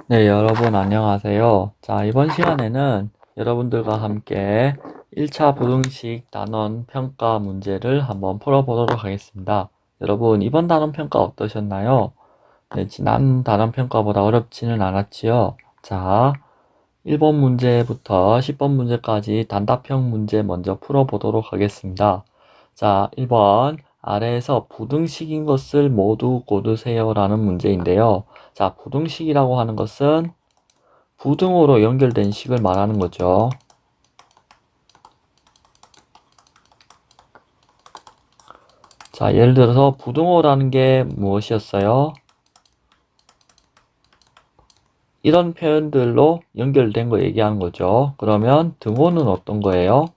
네, 여러분 안녕하세요. 자, 이번 시간에는 여러분들과 함께 1차 부등식 단원 평가 문제를 한번 풀어보도록 하겠습니다. 여러분, 이번 단원 평가 어떠셨나요? 네, 지난 단원 평가보다 어렵지는 않았지요? 자, 1번 문제부터 10번 문제까지 단답형 문제 먼저 풀어보도록 하겠습니다. 자, 1번 아래에서 부등식인 것을 모두 고르세요 라는 문제인데요. 자, 부등식이라고 하는 것은 부등호로 연결된 식을 말하는 거죠. 자, 예를 들어서 부등호라는 게 무엇이었어요? 이런 표현들로 연결된 거 얘기하는 거죠. 그러면 등호는 어떤 거예요?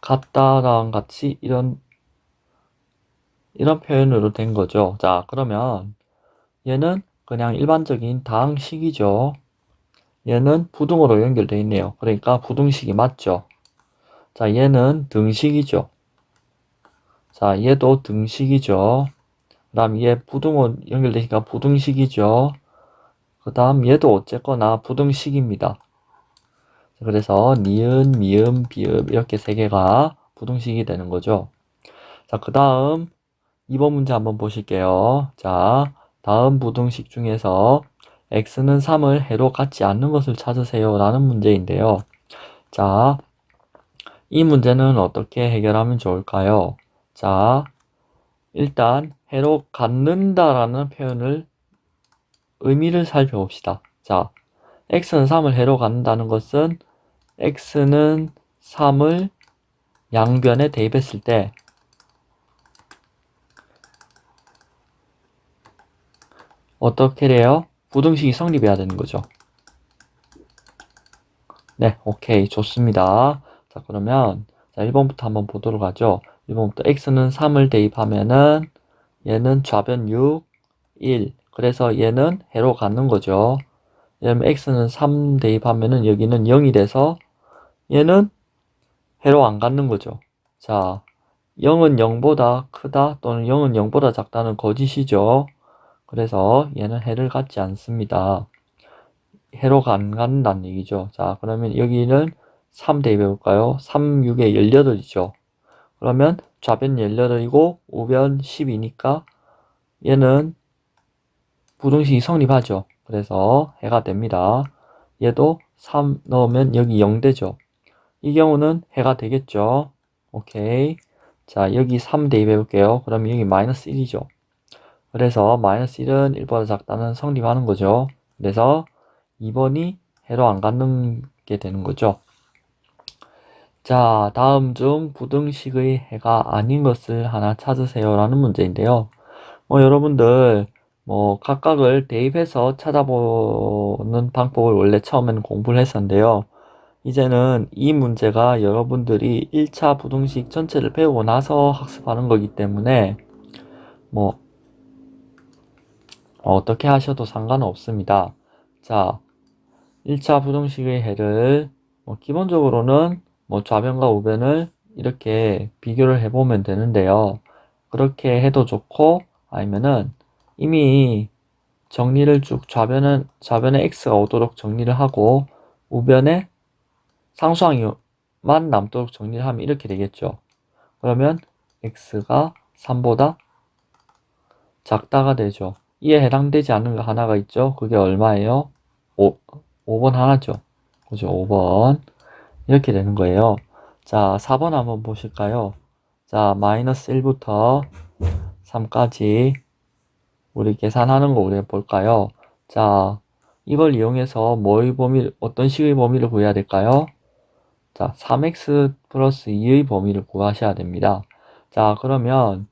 같다랑 같이 이런 표현으로 된 거죠. 자, 그러면 얘는 그냥 일반적인 다항식이죠. 얘는 부등호로 연결되어 있네요. 그러니까 부등식이 맞죠. 자, 얘는 등식이죠. 자, 얘도 등식이죠. 그 다음 얘 부등호 연결되니까 부등식이죠. 그 다음 얘도 어쨌거나 부등식입니다. 그래서 니은, 미음, 비읍 이렇게 세 개가 부등식이 되는 거죠. 자, 그 다음 2번 문제 한번 보실게요. 자, 다음 부등식 중에서 x는 3을 해로 갖지 않는 것을 찾으세요 라는 문제인데요. 자, 이 문제는 어떻게 해결하면 좋을까요? 자, 일단 해로 갖는다라는 표현을 의미를 살펴봅시다. 자, x는 3을 해로 갖는다는 것은 x는 3을 양변에 대입했을 때 어떻게 돼요? 부등식이 성립해야 되는 거죠. 네, 오케이, 좋습니다. 자, 그러면 자, 1번부터 한번 보도록 하죠. 1번부터 x는 3을 대입하면은 얘는 좌변 6, 1. 그래서 얘는 해로 갖는 거죠. 왜냐면 x는 3 대입하면은 여기는 0이 돼서 얘는 해로 안 갖는 거죠. 자, 0은 0보다 크다 또는 0은 0보다 작다는 거짓이죠. 그래서 얘는 해를 갖지 않습니다. 해로가 안 간다는 얘기죠. 자, 그러면 여기는 3 대입해 볼까요? 3, 6에 18이죠. 그러면 좌변 18이고 우변 10이니까 얘는 부등식이 성립하죠. 그래서 해가 됩니다. 얘도 3 넣으면 여기 0 되죠. 이 경우는 해가 되겠죠. 오케이. 자, 여기 3 대입해 볼게요. 그러면 여기 마이너스 1이죠. 그래서 마이너스 1은 1보다 작다는 성립하는 거죠. 그래서 2번이 해로 안 갖는 게 되는 거죠. 자, 다음 중 부등식의 해가 아닌 것을 하나 찾으세요 라는 문제인데요. 여러분들 각각을 대입해서 찾아보는 방법을 원래 처음에는 공부를 했었는데요. 이제는 이 문제가 여러분들이 1차 부등식 전체를 배우고 나서 학습하는 거기 때문에 뭐 어떻게 하셔도 상관은 없습니다. 자, 1차 부등식의 해를 기본적으로는 좌변과 우변을 이렇게 비교를 해보면 되는데요. 그렇게 해도 좋고 아니면은 이미 정리를 쭉 좌변에 x가 오도록 정리를 하고 우변에 상수항만 남도록 정리를 하면 이렇게 되겠죠. 그러면 x가 3보다 작다가 되죠. 이에 해당되지 않는 거 하나가 있죠. 그게 얼마예요? 5번 하나죠. 그죠? 5번. 이렇게 되는 거예요. 자, 4번 한번 보실까요? 자, 마이너스 1부터 3까지 우리 계산하는 거 우리 볼까요? 자, 이걸 이용해서 어떤 식의 범위를 구해야 될까요? 자, 3x 플러스 2의 범위를 구하셔야 됩니다. 자, 그러면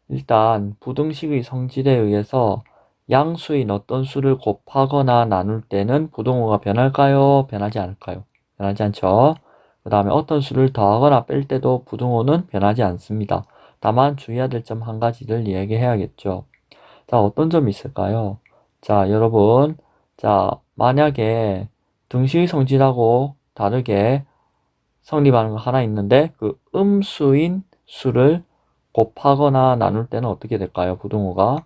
일단 부등식의 성질에 의해서 양수인 어떤 수를 곱하거나 나눌 때는 부등호가 변할까요? 변하지 않을까요? 변하지 않죠. 그 다음에 어떤 수를 더하거나 뺄 때도 부등호는 변하지 않습니다. 다만 주의해야 될 점 한 가지를 이야기해야겠죠. 자, 어떤 점이 있을까요? 자, 여러분. 자, 만약에 등식의 성질하고 다르게 성립하는 거 하나 있는데 그 음수인 수를 곱하거나 나눌 때는 어떻게 될까요? 부등호가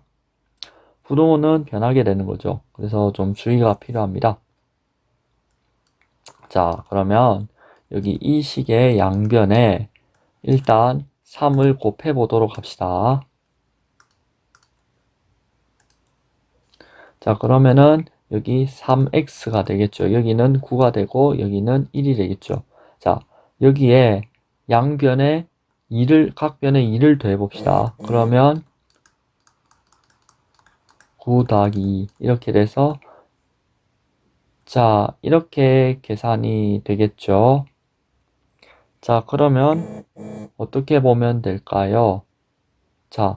부동호는 변하게 되는 거죠. 그래서 좀 주의가 필요합니다. 자, 그러면 여기 이 식의 양변에 일단 3을 곱해 보도록 합시다. 자, 그러면은 여기 3x가 되겠죠. 여기는 9가 되고 여기는 1이 되겠죠. 자, 여기에 양변에 2를, 각 변에 2를 더해 봅시다. 그러면 9 더하기 2 이렇게 돼서 자, 이렇게 계산이 되겠죠. 자, 그러면 어떻게 보면 될까요? 자,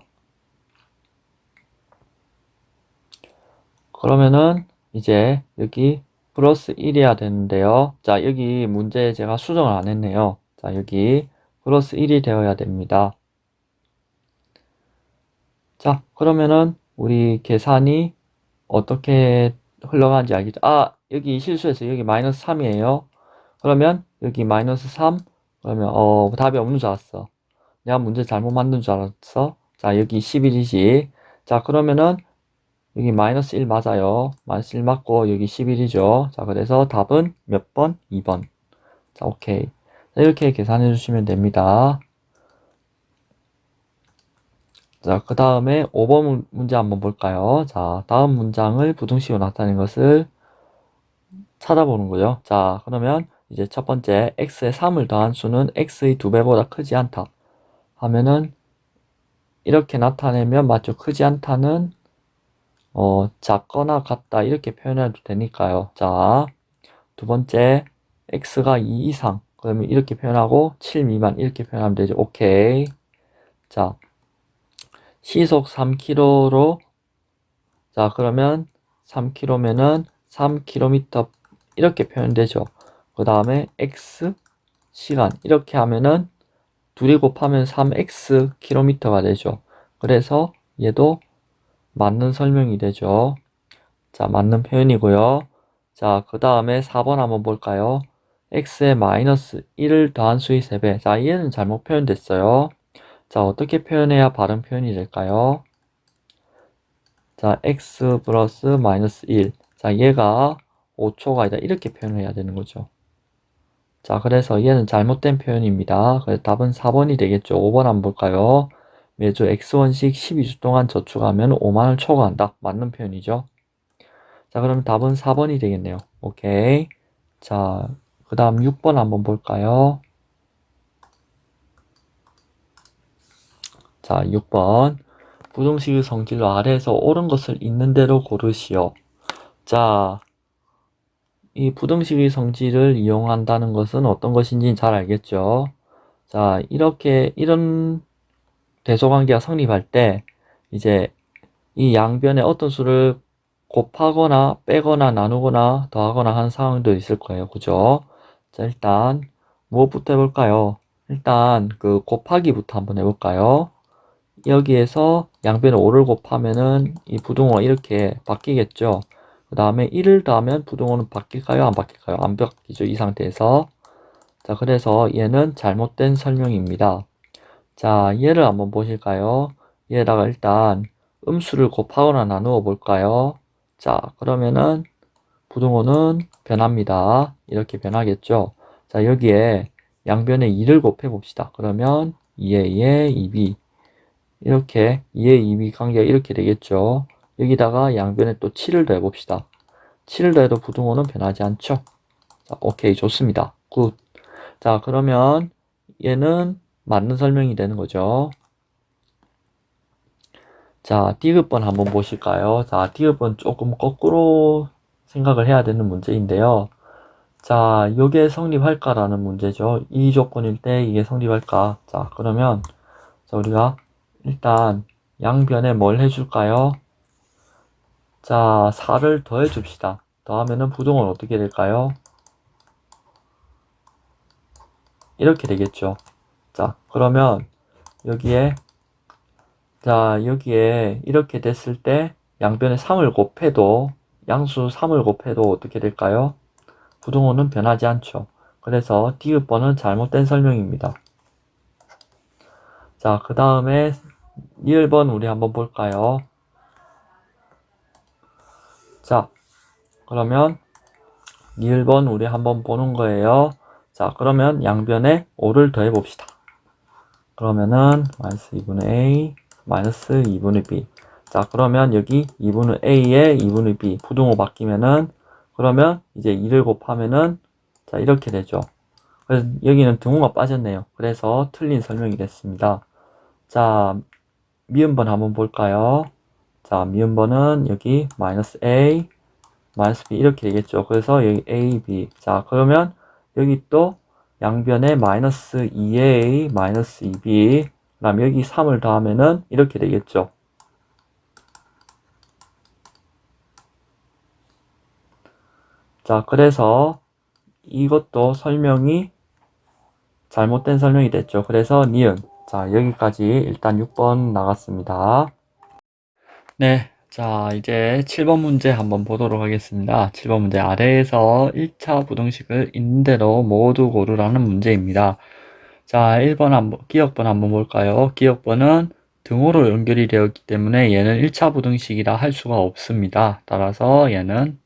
그러면은 이제 여기 플러스 1이어야 되는데요. 자, 여기 문제에 제가 수정을 안 했네요. 자, 여기 플러스 1이 되어야 됩니다. 자, 그러면은 우리 계산이 어떻게 흘러가는지 알겠죠? 아, 여기 실수해서 여기 마이너스 3이에요. 그러면 여기 마이너스 3, 그러면 답이 없는 줄 알았어. 내가 문제 잘못 만든 줄 알았어. 자, 여기 11이지. 자, 그러면은 여기 마이너스 1 맞아요. 마이너스 1 맞고 여기 11이죠. 자, 그래서 답은 몇 번? 2번. 자, 오케이. 자, 이렇게 계산해 주시면 됩니다. 자, 그 다음에 5번 문제 한번 볼까요? 자, 다음 문장을 부등식으로 나타낸 것을 찾아보는 거죠. 자, 그러면 이제 첫 번째 x에 3을 더한 수는 x의 2배보다 크지 않다 하면은 이렇게 나타내면 맞죠? 크지 않다는 작거나 같다 이렇게 표현해도 되니까요. 자, 두 번째 x가 2 이상 그러면 이렇게 표현하고 7 미만 이렇게 표현하면 되죠. 오케이. 자, 시속 3km로 자, 그러면 3km면은 3km 이렇게 표현되죠. 그 다음에 x 시간 이렇게 하면은 둘이 곱하면 3x km가 되죠. 그래서 얘도 맞는 설명이 되죠. 자, 맞는 표현이고요. 자, 그 다음에 4번 한번 볼까요? x에 마이너스 1을 더한 수의 3배. 자, 얘는 잘못 표현됐어요. 자, 어떻게 표현해야 바른 표현이 될까요? 자, x 플러스 마이너스 1. 자, 얘가 5초가 아니다. 이렇게 표현해야 되는 거죠. 자, 그래서 얘는 잘못된 표현입니다. 그래서 답은 4번이 되겠죠. 5번 한번 볼까요? 매주 x1씩 12주 동안 저축하면 5만원 초과한다. 맞는 표현이죠. 자, 그럼 답은 4번이 되겠네요. 오케이. 자, 그 다음 6번 한번 볼까요? 자, 6번. 부등식의 성질로 아래에서 옳은 것을 있는 대로 고르시오. 자, 이 부등식의 성질을 이용한다는 것은 어떤 것인지 잘 알겠죠? 자, 이런 대소관계가 성립할 때, 이제 이 양변에 어떤 수를 곱하거나 빼거나 나누거나 더하거나 하는 상황도 있을 거예요. 그죠? 자, 일단 무엇부터 해볼까요? 일단 그 곱하기부터 한번 해볼까요? 여기에서 양변에 5를 곱하면은 이 부등호가 이렇게 바뀌겠죠. 그 다음에 1을 더하면 부등호는 바뀔까요? 안 바뀔까요? 안 바뀌죠. 이 상태에서. 자, 그래서 얘는 잘못된 설명입니다. 자, 얘를 한번 보실까요? 얘에다가 일단 음수를 곱하거나 나누어 볼까요? 자, 그러면은 부등호는 변합니다. 이렇게 변하겠죠. 자, 여기에 양변에 2를 곱해 봅시다. 그러면 2에 2에 2b 이렇게 2에 2b 관계가 이렇게 되겠죠. 여기다가 양변에 또 7을 더해 봅시다. 7을 더해도 부등호는 변하지 않죠. 자, 오케이, 좋습니다. 굿. 자, 그러면 얘는 맞는 설명이 되는 거죠. 자, 디귿번 한번 보실까요? 자, 디귿번 조금 거꾸로 생각을 해야 되는 문제인데요. 자, 이게 성립할까라는 문제죠. 이 조건일 때 이게 성립할까? 자, 그러면 자, 우리가 일단 양변에 뭘 해줄까요? 자, 4를 더해 줍시다. 더하면은 부등호는 어떻게 될까요? 이렇게 되겠죠. 자, 그러면 여기에 여기에 이렇게 됐을 때 양변에 3을 곱해도 양수 3을 곱해도 어떻게 될까요? 부등호는 변하지 않죠. 그래서 디귿번은 잘못된 설명입니다. 자, 그 다음에 리을번 우리 한번 볼까요? 자, 그러면 니을 번 우리 한번 보는 거예요. 자, 그러면 양변에 5를 더해 봅시다. 그러면은 마이너스 2분의 A 마이너스 2분의 B. 자, 그러면 여기 2분의 A에 2분의 B 부등호 바뀌면은 그러면 이제 2를 곱하면은 자, 이렇게 되죠. 그래서 여기는 등호가 빠졌네요. 그래서 틀린 설명이 됐습니다. 자, 미음번 한번 볼까요? 자, 미음번은 여기 마이너스 A 마이너스 B 이렇게 되겠죠. 그래서 여기 A, B. 자, 그러면 여기 또 양변에 마이너스 2A 마이너스 2B 그다음 여기 3을 더하면은 이렇게 되겠죠. 자, 그래서 이것도 설명이 잘못된 설명이 됐죠. 그래서 니은. 자, 여기까지 일단 6번 나갔습니다. 네. 자, 이제 7번 문제 한번 보도록 하겠습니다. 7번 문제 아래에서 1차 부등식을 있는 대로 모두 고르라는 문제입니다. 자, 1번 기억번 한번 볼까요? 기억번은 등호로 연결이 되었기 때문에 얘는 1차 부등식이라 할 수가 없습니다. 따라서 얘는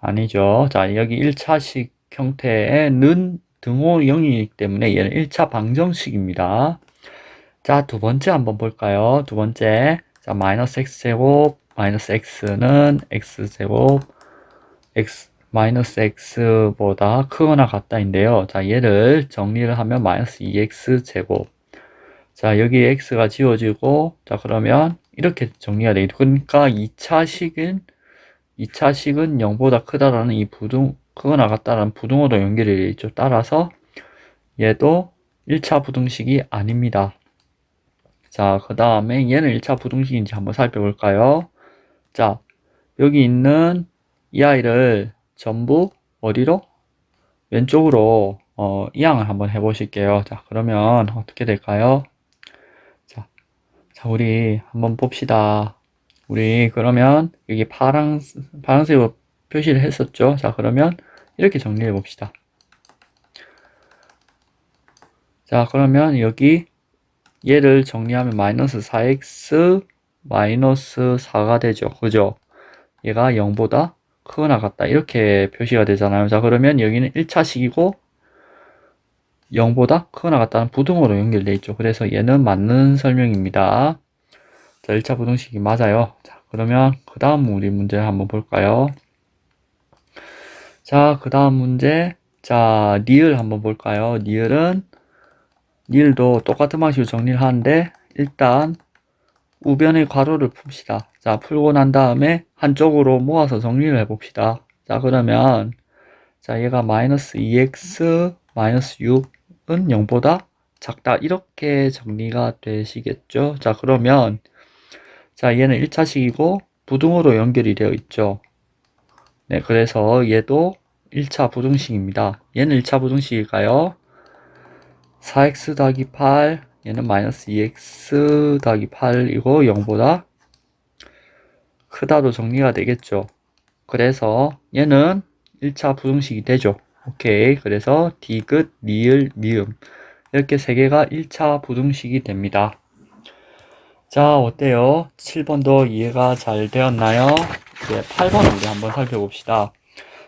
아니죠. 자, 여기 1차식 형태의 는 등호 0이기 때문에 얘는 1차 방정식입니다. 자, 두 번째 한번 볼까요? 두 번째. 자, 마이너스 x제곱, 마이너스 x는 x제곱, 마이너스 x보다 크거나 같다인데요. 자, 얘를 정리를 하면 마이너스 2x제곱. 자, 여기 x가 지워지고, 자, 그러면 이렇게 정리가 되겠죠. 그러니까 2차식은 0보다 크다라는 이 크거나 같다라는 부등호도 연결이 되어 있죠. 따라서 얘도 1차 부등식이 아닙니다. 자, 그 다음에 얘는 1차 부등식인지 한번 살펴볼까요? 자, 여기 있는 이 아이를 전부 어디로? 왼쪽으로 이항을 한번 해보실게요. 자, 그러면 어떻게 될까요? 자, 우리 한번 봅시다. 우리 그러면 여기 파란색으로 표시를 했었죠. 자, 그러면 이렇게 정리해 봅시다. 자, 그러면 여기 얘를 정리하면 마이너스 4x 마이너스 4가 되죠. 그죠? 얘가 0보다 크거나 같다. 이렇게 표시가 되잖아요. 자, 그러면 여기는 1차식이고 0보다 크거나 같다는 부등호로 연결되어 있죠. 그래서 얘는 맞는 설명입니다. 자, 1차 부등식이 맞아요. 자, 그러면 그 다음 우리 문제 한번 볼까요? 자, 그 다음 문제. 자, 니을 한번 볼까요? 니을도 똑같은 방식으로 정리를 하는데 일단 우변의 괄호를 풉시다. 자, 풀고 난 다음에 한쪽으로 모아서 정리를 해봅시다. 자, 그러면 자, 얘가 마이너스 2x 마이너스 6은 0보다 작다. 이렇게 정리가 되시겠죠? 자, 그러면 자, 얘는 1차식이고 부등호로 연결이 되어 있죠. 네, 그래서 얘도 1차 부등식입니다. 얘는 1차 부등식일까요? 4x 더하기 8, 얘는 마이너스 2x 더하기 8이고 0보다 크다로 정리가 되겠죠. 그래서 얘는 1차 부등식이 되죠. 오케이. 그래서 디귿, 니을, 미음 이렇게 세 개가 1차 부등식이 됩니다. 자, 어때요? 7번도 이해가 잘 되었나요? 이제 8번 우리 한번 살펴봅시다.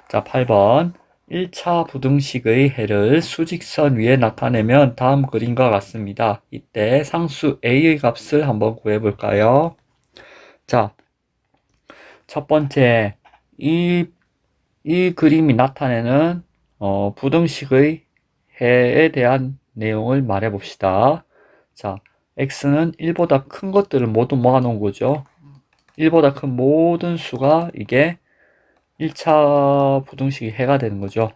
자, 8번 1차 부등식의 해를 수직선 위에 나타내면 다음 그림과 같습니다. 이때 상수 a의 값을 한번 구해볼까요? 자, 첫 번째 이 그림이 나타내는 부등식의 해에 대한 내용을 말해 봅시다. 자, x는 1보다 큰 것들을 모두 모아놓은 거죠. 1보다 큰 모든 수가 이게 1차 부등식의 해가 되는 거죠.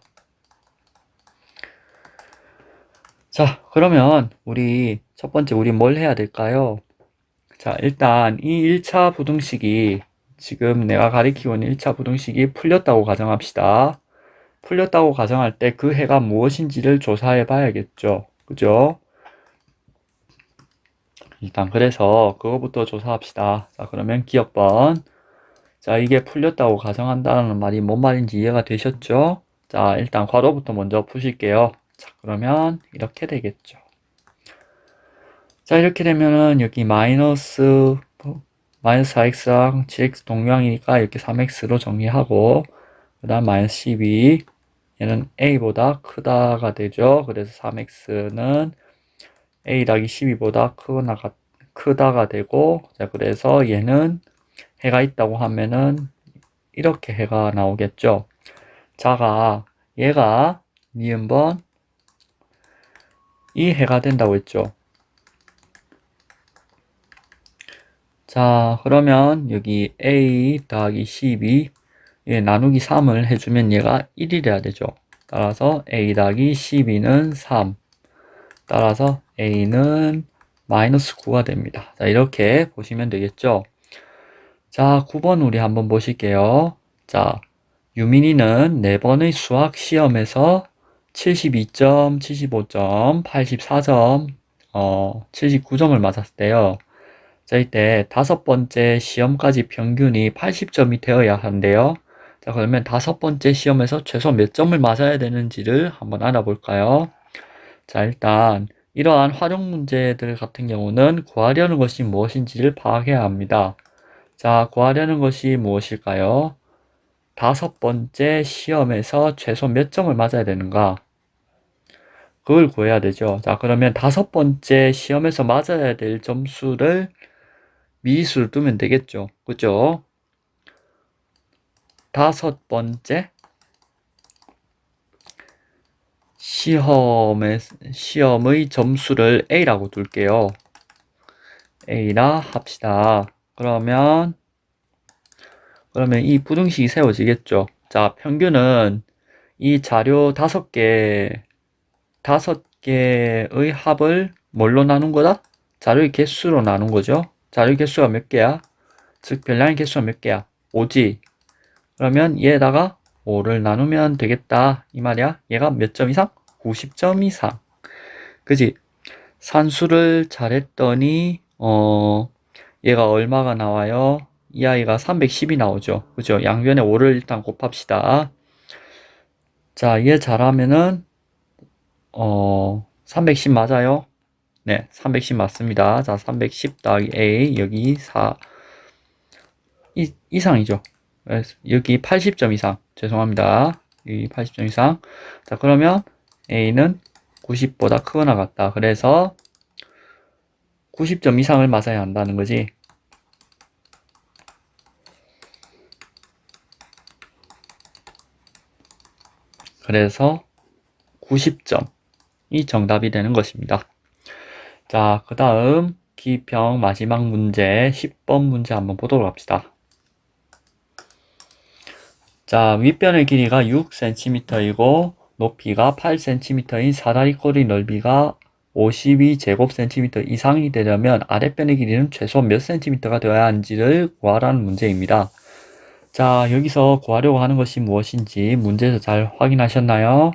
자, 그러면 우리 첫 번째 우리 뭘 해야 될까요? 자, 일단 이 1차 부등식이 지금 내가 가리키고 있는 1차 부등식이 풀렸다고 가정합시다. 풀렸다고 가정할 때 그 해가 무엇인지를 조사해 봐야겠죠. 그죠? 일단 그래서 그거부터 조사합시다. 자, 그러면 기억번. 자, 이게 풀렸다고 가정한다는 말이 뭔 말인지 이해가 되셨죠? 자, 일단 괄호부터 먼저 푸실게요. 자, 그러면 이렇게 되겠죠. 자, 이렇게 되면은 여기 마이너스 마이너스 4x랑 7x 동량이니까 이렇게 3x로 정리하고, 그 다음 마이너스 12, 얘는 a보다 크다가 되죠. 그래서 3x는 a 더하기 12보다 크다가 되고, 자, 그래서 얘는 해가 있다고 하면은 이렇게 해가 나오겠죠. 자가 얘가 니은번 이 해가 된다고 했죠. 자, 그러면 여기 a 더하기 12 나누기 3을 해주면 얘가 1이래야 되죠. 따라서 a 더하기 12는 3. 따라서 a는 마이너스 9가 됩니다. 자, 이렇게 보시면 되겠죠. 자, 9번 우리 한번 보실게요. 자, 유민이는 4번의 수학 시험에서 72점, 75점, 84점, 79점을 맞았대요. 자, 이때 5번째 시험까지 평균이 80점이 되어야 하는데요. 자, 그러면 5번째 시험에서 최소 몇 점을 맞아야 되는지를 한번 알아볼까요? 자, 일단 이러한 활용 문제들 같은 경우는 구하려는 것이 무엇인지를 파악해야 합니다. 자, 구하려는 것이 무엇일까요? 5번째 시험에서 최소 몇 점을 맞아야 되는가? 그걸 구해야 되죠. 자, 그러면 5번째 시험에서 맞아야 될 점수를 미수를 두면 되겠죠. 그죠? 5번째 시험의 점수를 A라고 둘게요. A라 합시다. 그러면 이 부등식이 세워지겠죠. 자, 평균은 이 자료 5개의 합을 뭘로 나눈 거다? 자료의 개수로 나눈 거죠. 자료의 개수가 몇 개야? 즉 별량의 개수가 몇 개야? 5지. 그러면 얘에다가 5를 나누면 되겠다 이 말이야. 얘가 몇 점 이상? 90점 이상. 그지? 산수를 잘했더니 얘가 얼마가 나와요? 이 아이가 310이 나오죠. 그죠? 양변에 5를 일단 곱합시다. 자, 얘 잘하면은 310 맞아요? 네, 310 맞습니다. 자, 310 더하기 A 여기 4 이상이죠. 여기 80점 이상. 죄송합니다. 여기 80점 이상. 자, 그러면 A는 90보다 크거나 같다. 그래서 90점 이상을 맞아야 한다는 거지. 그래서 90점이 정답이 되는 것입니다. 자, 그 다음 기평 마지막 문제 10번 문제 한번 보도록 합시다. 자, 윗변의 길이가 6cm이고 높이가 8cm인 사다리꼴의 넓이가 52제곱cm 이상이 되려면 아랫변의 길이는 최소 몇 cm가 되어야 하는지를 구하라는 문제입니다. 자, 여기서 구하려고 하는 것이 무엇인지 문제에서 잘 확인하셨나요?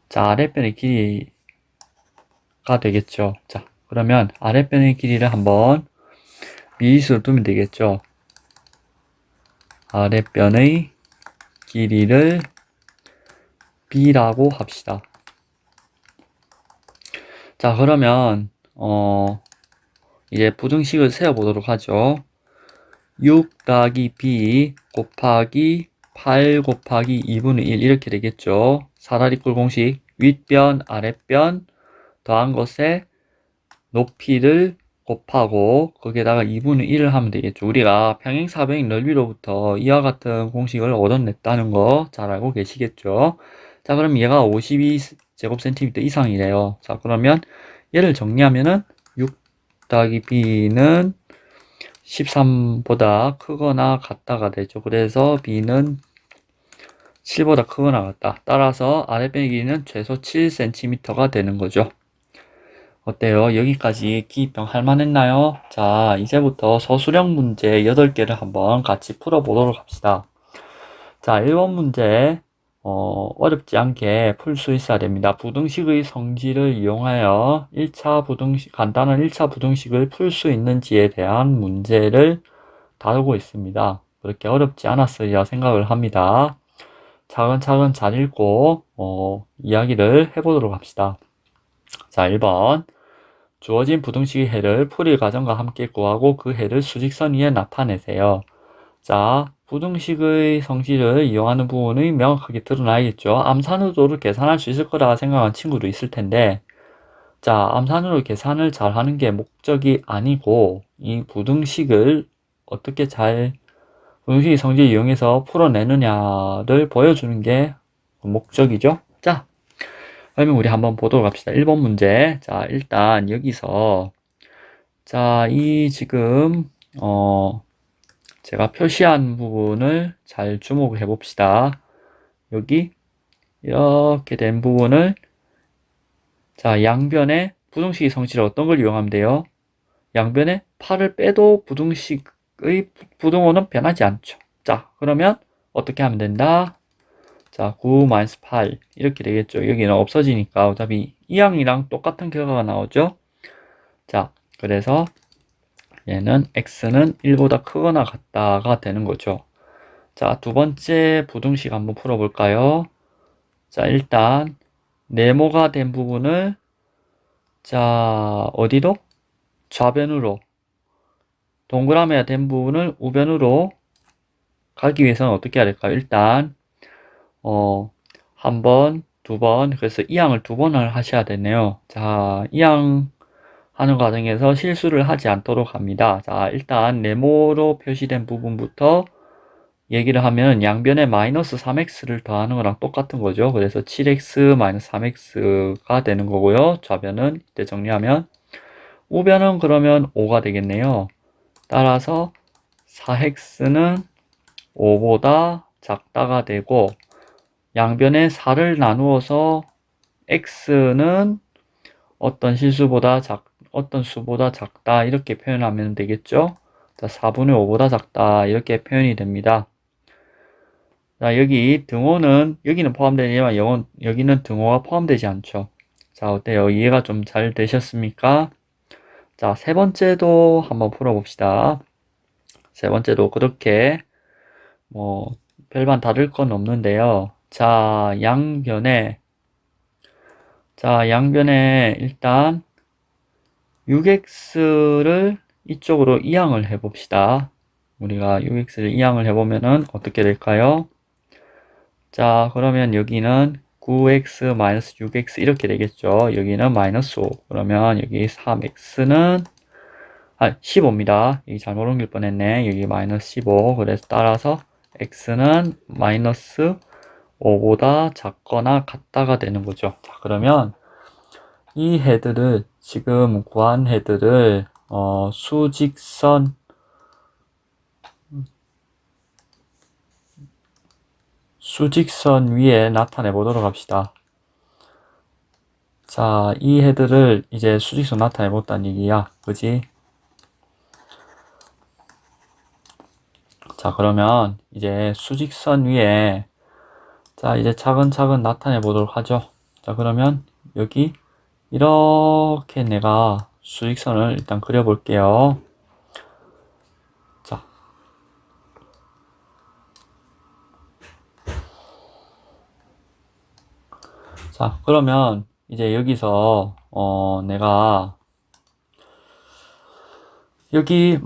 자, 아랫변의 길이가 되겠죠. 자, 그러면 아랫변의 길이를 한번 미지수로 두면 되겠죠. 아랫변의 길이를 b라고 합시다. 자, 그러면 이제 부등식을 세워보도록 하죠. 6 더하기 b 곱하기 8 곱하기 2분의 1 이렇게 되겠죠. 사다리꼴 공식 윗변 아랫변 더한 것에 높이를 곱하고 거기에다가 2분의 1을 하면 되겠죠. 우리가 평행사변의 넓이로부터 이와 같은 공식을 얻어냈다는 거 잘 알고 계시겠죠. 자, 그럼 얘가 52제곱cm 이상이래요. 자, 그러면 얘를 정리하면은 6 더하기 b는 13보다 크거나 같다가 되죠. 그래서 b는 7보다 크거나 같다. 따라서 아랫변의 길이는 최소 7cm가 되는 거죠. 어때요? 여기까지 기입병 할만했나요? 자, 이제부터 서술형 문제 8개를 한번 같이 풀어보도록 합시다. 자, 1번 문제 어렵지 않게 풀 수 있어야 됩니다. 부등식의 성질을 이용하여 간단한 1차 부등식을 풀 수 있는지에 대한 문제를 다루고 있습니다. 그렇게 어렵지 않았으리라 생각을 합니다. 차근차근 잘 읽고 이야기를 해보도록 합시다. 자, 1번 주어진 부등식 해를 풀이 과정과 함께 구하고 그 해를 수직선 위에 나타내세요. 자, 부등식의 성질을 이용하는 부분이 명확하게 드러나야겠죠. 암산으로 계산할 수 있을 거라 생각한 친구도 있을 텐데, 자, 암산으로 계산을 잘 하는 게 목적이 아니고, 이 부등식을 어떻게 잘, 부등식의 성질을 이용해서 풀어내느냐를 보여주는 게 목적이죠. 자, 그러면 우리 한번 보도록 합시다. 1번 문제. 자, 일단 여기서, 자, 이 지금, 제가 표시한 부분을 잘 주목해 봅시다. 여기, 이렇게 된 부분을, 자, 양변에 부등식의 성질을 어떤 걸 이용하면 돼요? 양변에 8을 빼도 부등식의 부등호는 변하지 않죠. 자, 그러면 어떻게 하면 된다? 자, 9-8 이렇게 되겠죠. 여기는 없어지니까 어차피 이항이랑 똑같은 결과가 나오죠. 자, 그래서 얘는 x는 1보다 크거나 같다가 되는 거죠. 자, 두 번째 부등식 한번 풀어볼까요? 자, 일단 네모가 된 부분을 자, 어디로? 좌변으로, 동그라미가 된 부분을 우변으로 가기 위해서는 어떻게 해야 될까요? 일단 한 번, 두 번, 그래서 이항을 두 번을 하셔야 되네요. 자, 이항 하는 과정에서 실수를 하지 않도록 합니다. 자, 일단 네모로 표시된 부분부터 얘기를 하면 양변에 마이너스 3x를 더하는 거랑 똑같은 거죠. 그래서 7x 마이너스 3x가 되는 거고요. 좌변은 이때 정리하면 우변은 그러면 5가 되겠네요. 따라서 4x는 5보다 작다가 되고 양변에 4를 나누어서 x는 어떤 수보다 작다 이렇게 표현하면 되겠죠. 자, 4분의 5보다 작다 이렇게 표현이 됩니다. 자, 여기 등호는 여기는 포함되지만 여기는 등호가 포함되지 않죠. 자, 어때요? 이해가 좀 잘 되셨습니까? 자, 세 번째도 한번 풀어봅시다. 세 번째도 그렇게 뭐 별반 다를 건 없는데요. 자, 양변에 일단 6x를 이쪽으로 이항을 해봅시다. 우리가 6x를 이항을 해보면은 어떻게 될까요? 자, 그러면 여기는 9x-6x 이렇게 되겠죠. 여기는 마이너스 5. 그러면 여기 3x는 15입니다. 여기 잘못 옮길 뻔했네. 여기 마이너스 15. 그래서 따라서 x는 마이너스 5보다 작거나 같다가 되는 거죠. 자, 그러면 이 헤드를 지금 구한 헤드를 수직선 위에 나타내 보도록 합시다. 자, 이 헤드를 이제 수직선 나타내 보았다는 얘기야. 그지? 자, 그러면 이제 수직선 위에 자, 이제 차근차근 나타내 보도록 하죠. 자, 그러면 여기 이렇게 내가 수직선을 일단 그려볼게요. 자, 그러면 이제 여기서 내가 여기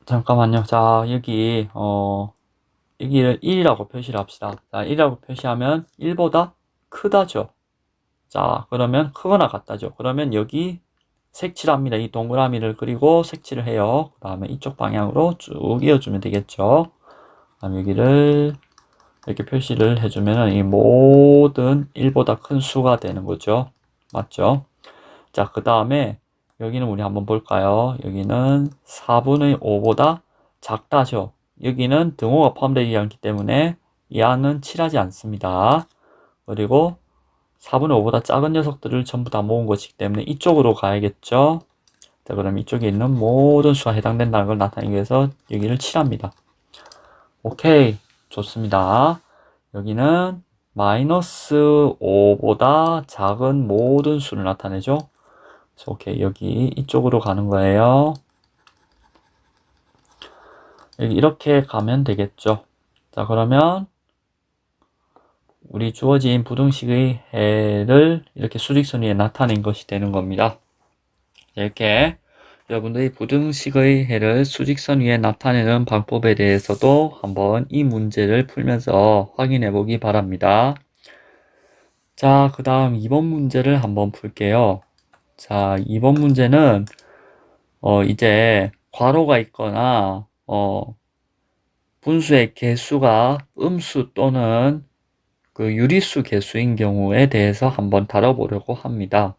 잠깐만요. 자, 여기를 1이라고 표시를 합시다. 자, 1이라고 표시하면 1보다 크다죠. 자, 그러면 크거나 같다죠. 그러면 여기 색칠을 합니다. 이 동그라미를 그리고 색칠을 해요. 그 다음에 이쪽 방향으로 쭉 이어주면 되겠죠. 그 다음에 여기를 이렇게 표시를 해주면 이 모든 1보다 큰 수가 되는 거죠. 맞죠? 자, 그 다음에 여기는 우리 한번 볼까요? 여기는 4분의 5보다 작다죠. 여기는 등호가 포함되지 않기 때문에 이 안은 칠하지 않습니다. 그리고 4분의 5보다 작은 녀석들을 전부 다 모은 것이기 때문에 이쪽으로 가야겠죠. 자, 그럼 이쪽에 있는 모든 수가 해당된다는 걸 나타내기 위해서 여기를 칠합니다. 오케이, 좋습니다. 여기는 마이너스 5보다 작은 모든 수를 나타내죠. 그래서 오케이, 여기 이쪽으로 가는 거예요. 여기 이렇게 가면 되겠죠. 자, 그러면 우리 주어진 부등식의 해를 이렇게 수직선 위에 나타낸 것이 되는 겁니다. 이렇게 여러분들이 부등식의 해를 수직선 위에 나타내는 방법에 대해서도 한번 이 문제를 풀면서 확인해 보기 바랍니다. 자, 그 다음 2번 문제를 한번 풀게요. 자, 2번 문제는 이제 괄호가 있거나 분수의 개수가 음수 또는 그 유리수 개수인 경우에 대해서 한번 다뤄보려고 합니다.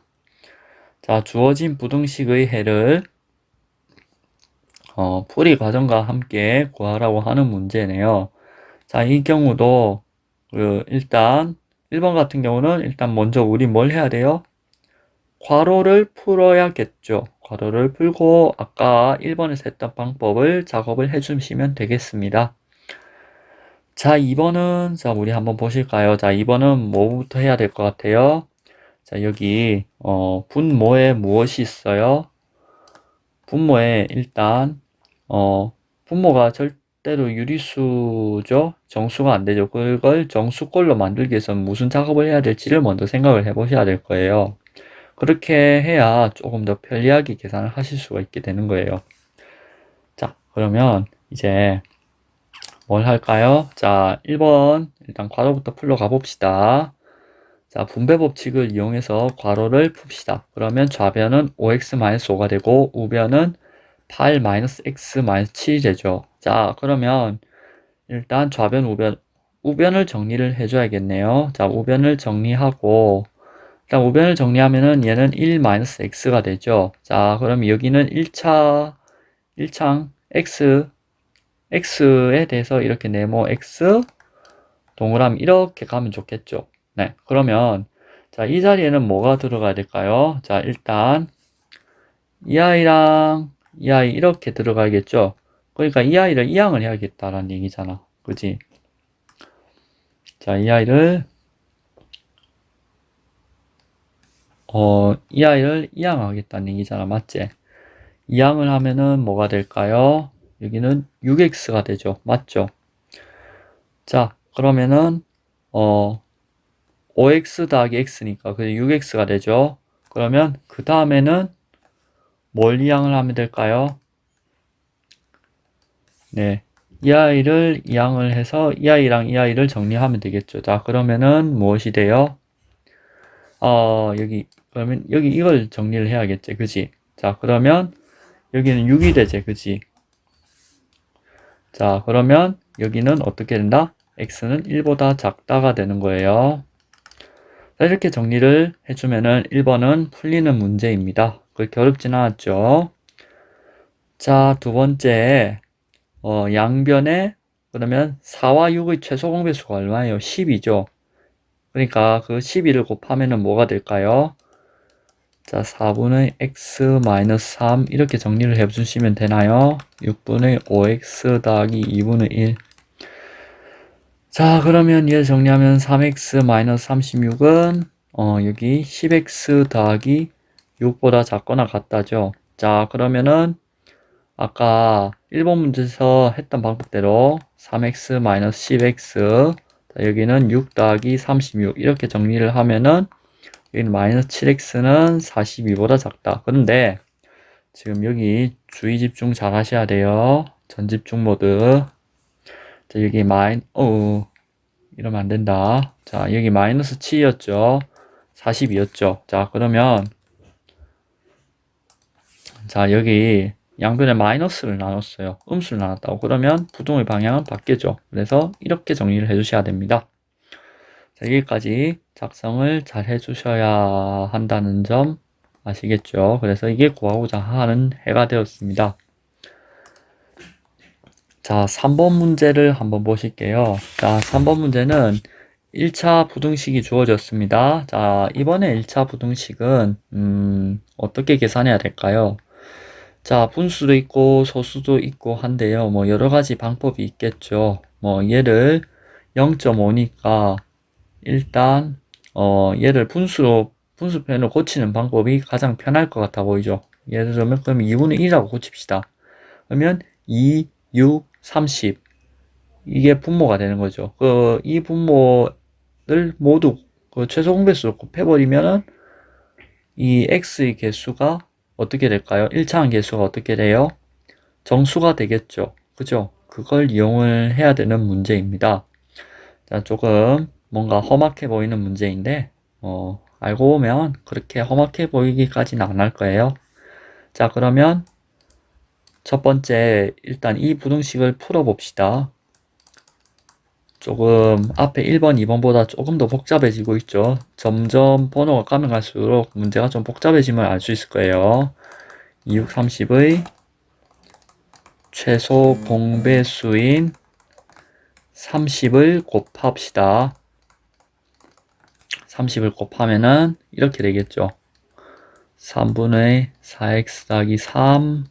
자, 주어진 부등식의 해를 풀이 과정과 함께 구하라고 하는 문제네요. 자, 이 경우도 일단 1번 같은 경우는 일단 먼저 우리 뭘 해야 돼요? 괄호를 풀어야겠죠. 괄호를 풀고 아까 1번에서 했던 방법을 작업을 해주시면 되겠습니다. 자, 2번은 자, 우리 한번 보실까요? 자, 2번은 뭐부터 해야 될 것 같아요? 자, 여기 분모에 무엇이 있어요? 분모에 일단 분모가 절대로 유리수죠. 정수가 안 되죠. 그걸 정수꼴로 만들기 위해서는 무슨 작업을 해야 될지를 먼저 생각을 해 보셔야 될 거예요. 그렇게 해야 조금 더 편리하게 계산을 하실 수가 있게 되는 거예요. 자, 그러면 이제 뭘 할까요? 자, 1번 일단 괄호부터 풀러 가봅시다. 자, 분배 법칙을 이용해서 괄호를 풉시다. 그러면 좌변은 5x-5가 되고 우변은 8-x-7이 되죠. 자, 그러면 일단 좌변, 우변을 정리를 해줘야겠네요. 자, 우변을 정리하고 일단 우변을 정리하면은 얘는 1-x가 되죠. 자, 그럼 여기는 1창 x에 대해서 이렇게 네모 x 동그라미 이렇게 가면 좋겠죠. 네, 그러면 자, 이 자리에는 뭐가 들어가야 될까요? 자, 일단 이 아이랑 이 아이 이렇게 들어가야겠죠. 그러니까 이 아이를 이항을 해야겠다라는 얘기잖아. 그지? 자, 이 아이를 이항하겠다는 얘기잖아. 맞지? 이항을 하면은 뭐가 될까요? 여기는 6x가 되죠. 맞죠? 자, 그러면은 5x 더하기 x니까 그 6x가 되죠. 그러면 그 다음에는 뭘 이항을 하면 될까요? 네, 이 아이를 이항을 해서 이 아이랑 이 아이를 정리하면 되겠죠. 자, 그러면은 무엇이 돼요? 그러면 여기 이걸 정리를 해야겠지. 그지? 자, 그러면 여기는 6이 되지. 그지? 자, 그러면 여기는 어떻게 된다? x는 1보다 작다가 되는 거예요. 자, 이렇게 정리를 해주면은 1번은 풀리는 문제입니다. 그렇게 어렵진 않았죠. 자, 두 번째, 양변에 그러면 4와 6의 최소 공배수가 얼마예요? 10이죠. 그러니까 그 12를 곱하면은 뭐가 될까요? 자, 4분의 x-3 이렇게 정리를 해주시면 되나요? 6분의 5x 더하기 2분의 1. 자, 그러면 얘를 정리하면 3x-36은 여기 10x 더하기 6보다 작거나 같다죠. 자, 그러면은 아까 1번 문제에서 했던 방법대로 3x-10x 자, 여기는 6 더하기 36 이렇게 정리를 하면은 여기는 마이너스 7x는 42보다 작다. 그런데 지금 여기 주의 집중 잘 하셔야 돼요. 전집중 모드. 자, 여기 이러면 안 된다. 자, 여기 마이너스 7이었죠. 42였죠. 자, 그러면 자, 여기 양변에 마이너스를 나눴어요. 음수를 나눴다고. 그러면 부동의 방향은 바뀌죠. 그래서 이렇게 정리를 해주셔야 됩니다. 자, 여기까지 작성을 잘 해주셔야 한다는 점 아시겠죠? 그래서 이게 구하고자 하는 해가 되었습니다. 자, 3번 문제를 한번 보실게요. 자, 3번 문제는 1차 부등식이 주어졌습니다. 자, 이번에 1차 부등식은 어떻게 계산해야 될까요? 자, 분수도 있고 소수도 있고 한데요. 뭐 여러 가지 방법이 있겠죠. 뭐 얘를 0.5니까 일단 얘를 분수편으로 고치는 방법이 가장 편할 것 같아 보이죠. 예를 들면 그럼 2분의 1이라고 고칩시다. 그러면 2, 6, 30 이게 분모가 되는 거죠. 이 분모를 모두 그 최소 공배수로 곱해버리면은 이 x의 개수가 어떻게 될까요? 1차항 개수가 어떻게 돼요? 정수가 되겠죠. 그죠? 그걸 이용을 해야 되는 문제입니다. 자, 조금 뭔가 험악해 보이는 문제인데, 알고 보면 그렇게 험악해 보이기까지는 안 할 거예요. 자, 그러면 첫 번째, 일단 이 부등식을 풀어봅시다. 조금 앞에 1번, 2번보다 조금 더 복잡해지고 있죠. 점점 번호가 가면 갈수록 문제가 좀 복잡해짐을 알 수 있을 거예요. 2, 6, 30의 최소 공배수인 30을 곱합시다. 30을 곱하면은 이렇게 되겠죠. 3분의 4x 더하기 3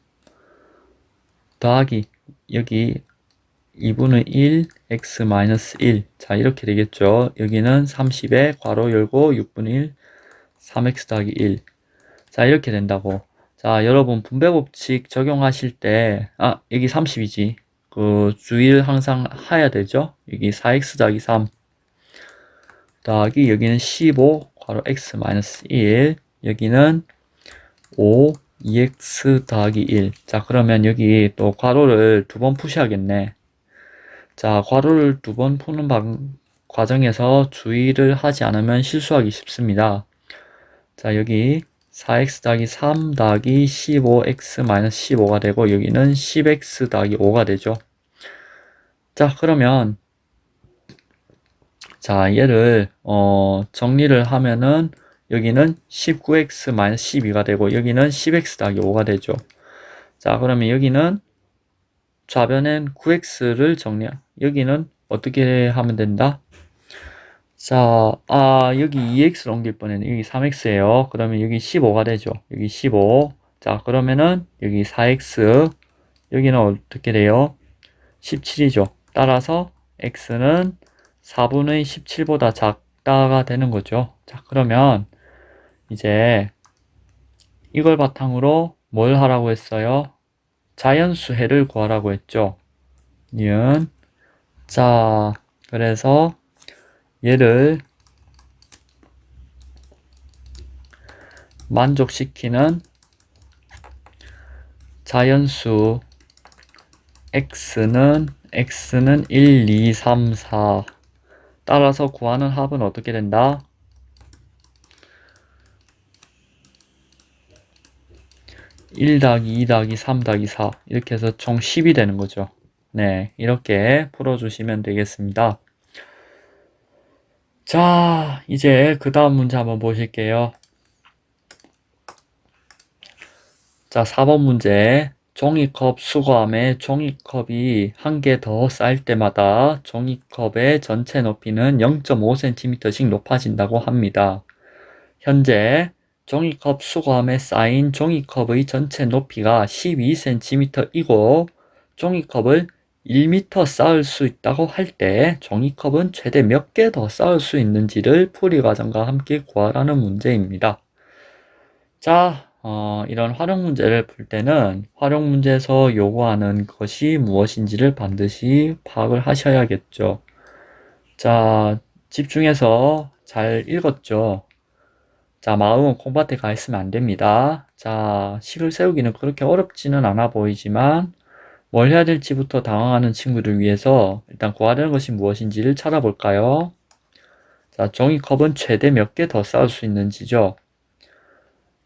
더하기 여기 2분의 1 x 마이너스 1. 자, 이렇게 되겠죠. 여기는 30에 괄호 열고 6분의 1 3x 더하기 1. 자, 이렇게 된다고. 자, 여러분 분배 법칙 적용하실 때 여기 30이지. 그 주의를 항상 해야 되죠. 여기 4x 더하기 3 더하기 여기는 15 괄호 x 마이너스 1. 여기는 5 2x 더하기 1. 자, 그러면 여기 또 괄호를 두 번 푸셔야겠네. 자, 괄호를 두 번 푸는 과정에서 주의를 하지 않으면 실수하기 쉽습니다. 자, 여기 4x 더하기 3 더하기 15x 마이너스 15가 되고 여기는 10x 더하기 5가 되죠. 자, 그러면 자, 얘를 정리를 하면은 여기는 19x 마이너스 12가 되고 여기는 10x 더하기 5가 되죠. 자, 그러면 여기는 좌변엔 9x를 여기는 어떻게 하면 된다? 자, 여기 2x를 옮길 뻔했네. 여기 3x예요. 그러면 여기 15가 되죠. 여기 15. 자, 그러면은 여기 4x, 여기는 어떻게 돼요? 17이죠. 따라서 x는 4분의 17보다 작다가 되는 거죠. 자, 그러면 이제 이걸 바탕으로 뭘 하라고 했어요? 자연수해를 구하라고 했죠. 니은. 자, 그래서 얘를 만족시키는 자연수 x는 1, 2, 3, 4. 따라서 구하는 합은 어떻게 된다? 1 더하기 2 더하기 3 더하기 4 이렇게 해서 총 10이 되는 거죠. 네, 이렇게 풀어주시면 되겠습니다. 자, 이제 그 다음 문제 한번 보실게요. 자, 4번 문제. 종이컵 수거함에 종이컵이 한 개 더 쌓일 때마다 종이컵의 전체 높이는 0.5cm씩 높아진다고 합니다. 현재 종이컵 수거함에 쌓인 종이컵의 전체 높이가 12cm이고 종이컵을 1m 쌓을 수 있다고 할 때 종이컵은 최대 몇 개 더 쌓을 수 있는지를 풀이 과정과 함께 구하라는 문제입니다. 자, 이런 활용 문제를 풀 때는 활용 문제에서 요구하는 것이 무엇인지를 반드시 파악을 하셔야겠죠. 자, 집중해서 잘 읽었죠. 자, 마음은 콩밭에 가 있으면 안 됩니다. 자, 식을 세우기는 그렇게 어렵지는 않아 보이지만 뭘 해야 될지부터 당황하는 친구들 위해서 일단 구하려는 것이 무엇인지를 찾아볼까요? 자, 종이컵은 최대 몇 개 더 쌓을 수 있는지죠.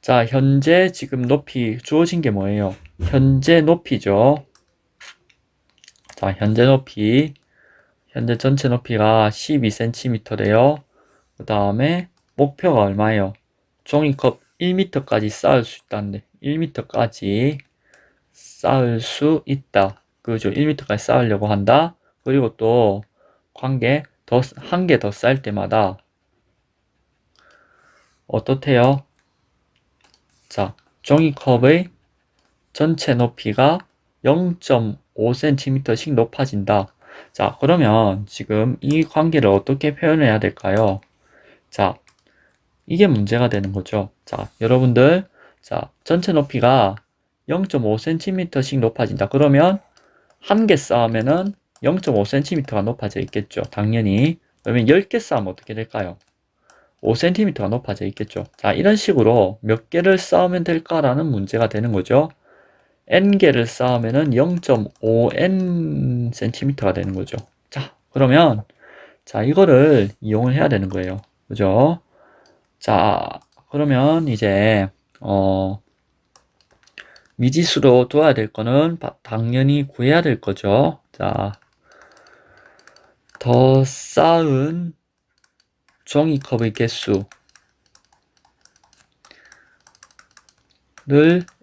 자, 현재 지금 높이 주어진 게 뭐예요? 현재 높이죠. 자, 현재 높이. 현재 전체 높이가 12cm래요. 그 다음에 목표가 얼마예요? 종이컵 1m까지 쌓을 수 있다는데 1m까지 쌓을 수 있다. 그죠? 1m까지 쌓으려고 한다. 그리고 또 한 개 더 쌓을 때마다 어떻대요? 자, 종이컵의 전체 높이가 0.5cm씩 높아진다. 자, 그러면 지금 이 관계를 어떻게 표현해야 될까요? 자, 이게 문제가 되는 거죠. 자, 여러분들, 자, 전체 높이가 0.5cm씩 높아진다. 그러면 한 개 쌓으면은 0.5cm가 높아져 있겠죠. 당연히. 그러면 10개 쌓으면 어떻게 될까요? 5cm가 높아져 있겠죠. 자, 이런 식으로 몇 개를 쌓으면 될까라는 문제가 되는 거죠. n개를 쌓으면은 0.5n cm가 되는 거죠. 자, 그러면 자, 이거를 이용을 해야 되는 거예요. 그죠? 자, 그러면 이제 미지수로 둬야 될 거는 당연히 구해야 될 거죠. 자, 더 쌓은 종이컵의 개수를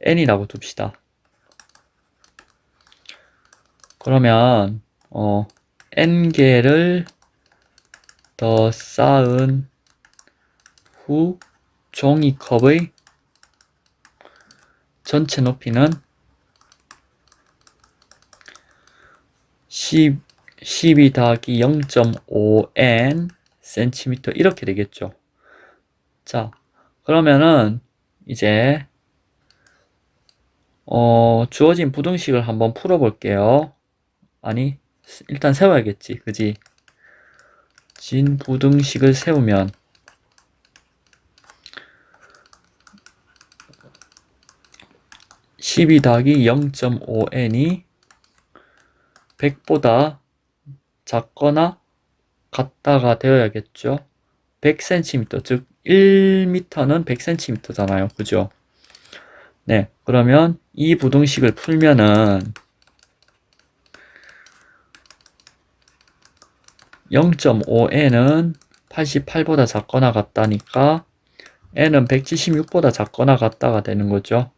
n이라고 둡시다. 그러면 n개를 더 쌓은 후 종이컵의 전체 높이는 12 더하기 0.5n cm 이렇게 되겠죠. 자, 그러면은 이제 주어진 부등식을 한번 풀어볼게요. 아니, 일단 세워야겠지, 그지? 진 부등식을 세우면 12 더하기 0.5n이 100보다 작거나 같다가 되어야겠죠. 100cm, 즉 1m는 100cm잖아요. 그죠? 네, 그러면 이 부등식을 풀면은 0.5n은 88보다 작거나 같다니까 n은 176보다 작거나 같다가 되는 거죠.